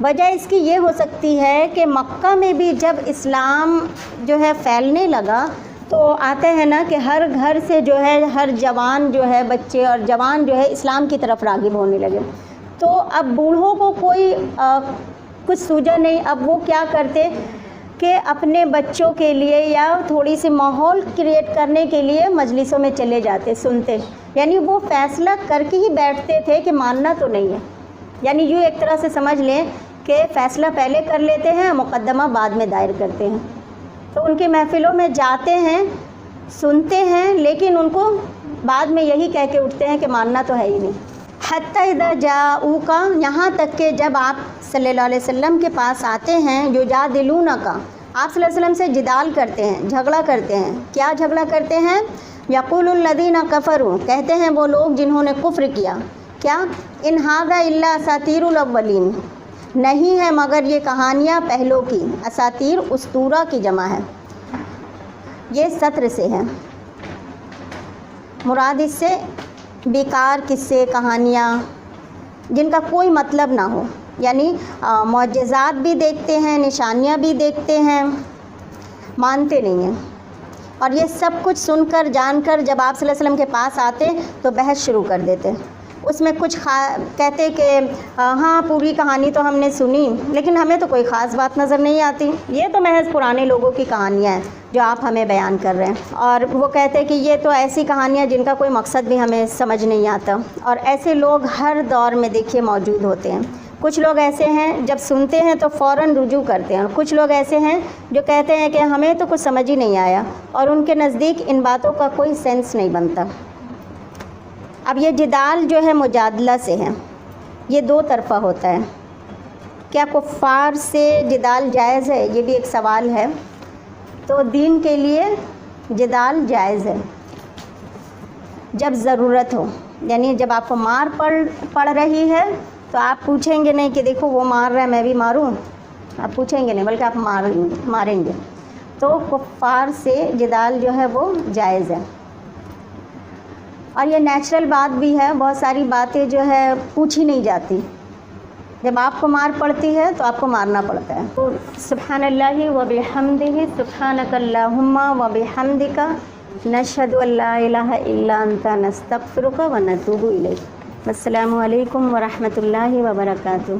وجہ اس کی یہ ہو سکتی ہے کہ مکہ میں بھی جب اسلام جو ہے پھیلنے لگا تو آتے ہیں نا کہ ہر گھر سے جو ہے ہر جوان جو ہے، بچے اور جوان جو ہے اسلام کی طرف راغب ہونے لگے۔ تو اب بوڑھوں کو کوئی کچھ سوجا نہیں، اب وہ کیا کرتے کہ اپنے بچوں کے لیے یا تھوڑی سی ماحول کریٹ کرنے کے لیے مجلسوں میں چلے جاتے، سنتے، یعنی وہ فیصلہ کر کے ہی بیٹھتے تھے کہ ماننا تو نہیں ہے، یعنی یوں ایک طرح سے سمجھ لیں کہ فیصلہ پہلے کر لیتے ہیں، مقدمہ بعد میں دائر کرتے ہیں۔ تو ان کی محفلوں میں جاتے ہیں، سنتے ہیں، لیکن ان کو بعد میں یہی کہہ کے اٹھتے ہیں کہ ماننا تو ہے ہی نہیں۔ حتی اذا جاؤک، یہاں تک کہ جب آپ صلی اللہ علیہ وسلم کے پاس آتے ہیں، یجادلونک، آپ صلی اللہ علیہ وسلم سے جدال کرتے ہیں، جھگڑا کرتے ہیں۔ کیا جھگڑا کرتے ہیں؟ یقول الذین کفروا، کہتے ہیں وہ لوگ جنہوں نے کفر کیا، کیا؟ ان ھذا الا اساطیر الاولین، نہیں ہے مگر یہ کہانیاں پہلوں کی۔ اساطیر اسطورہ کی جمع ہے، یہ سطر سے ہے، مراد اس سے بیکار قصے، کہانیاں جن کا کوئی مطلب نہ ہو، یعنی معجزات بھی دیکھتے ہیں، نشانیاں بھی دیکھتے ہیں، مانتے نہیں ہیں، اور یہ سب کچھ سن کر جان کر جب آپ صلی اللہ علیہ وسلم کے پاس آتے تو بحث شروع کر دیتے۔ اس میں کچھ کہتے کہ ہاں پوری کہانی تو ہم نے سنی لیکن ہمیں تو کوئی خاص بات نظر نہیں آتی، یہ تو محض پرانے لوگوں کی کہانیاں ہیں جو آپ ہمیں بیان کر رہے ہیں۔ اور وہ کہتے کہ یہ تو ایسی کہانیاں جن کا کوئی مقصد بھی ہمیں سمجھ نہیں آتا، اور ایسے لوگ ہر دور میں دیکھیے موجود ہوتے ہیں۔ کچھ لوگ ایسے ہیں جب سنتے ہیں تو فوراً رجوع کرتے ہیں، اور کچھ لوگ ایسے ہیں جو کہتے ہیں کہ ہمیں تو کچھ سمجھ ہی نہیں آیا، اور ان کے نزدیک ان باتوں کا کوئی سینس نہیں بنتا۔ اب یہ جدال جو ہے مجادلہ سے ہے، یہ دو طرفہ ہوتا ہے۔ کیا کفار سے جدال جائز ہے؟ یہ بھی ایک سوال ہے۔ تو دین کے لیے جدال جائز ہے جب ضرورت ہو، یعنی جب آپ کو مار پڑ رہی ہے تو آپ پوچھیں گے نہیں کہ دیکھو وہ مار رہا ہے میں بھی ماروں، آپ پوچھیں گے نہیں بلکہ آپ ماریں گے۔ تو کفار سے جدال جو ہے وہ جائز ہے، اور یہ نیچرل بات بھی ہے، بہت ساری باتیں جو ہے پوچھی نہیں جاتی، جب آپ کو مار پڑتی ہے تو آپ کو مارنا پڑتا ہے۔ تو سبحان اللہ و بحمدہ، سبحانک اللہم و بحمدک، نشہد ان لا الہ الا انت، نستغفرک و نتوب الیک۔ السلام علیکم ورحمۃ اللہ وبرکاتہ۔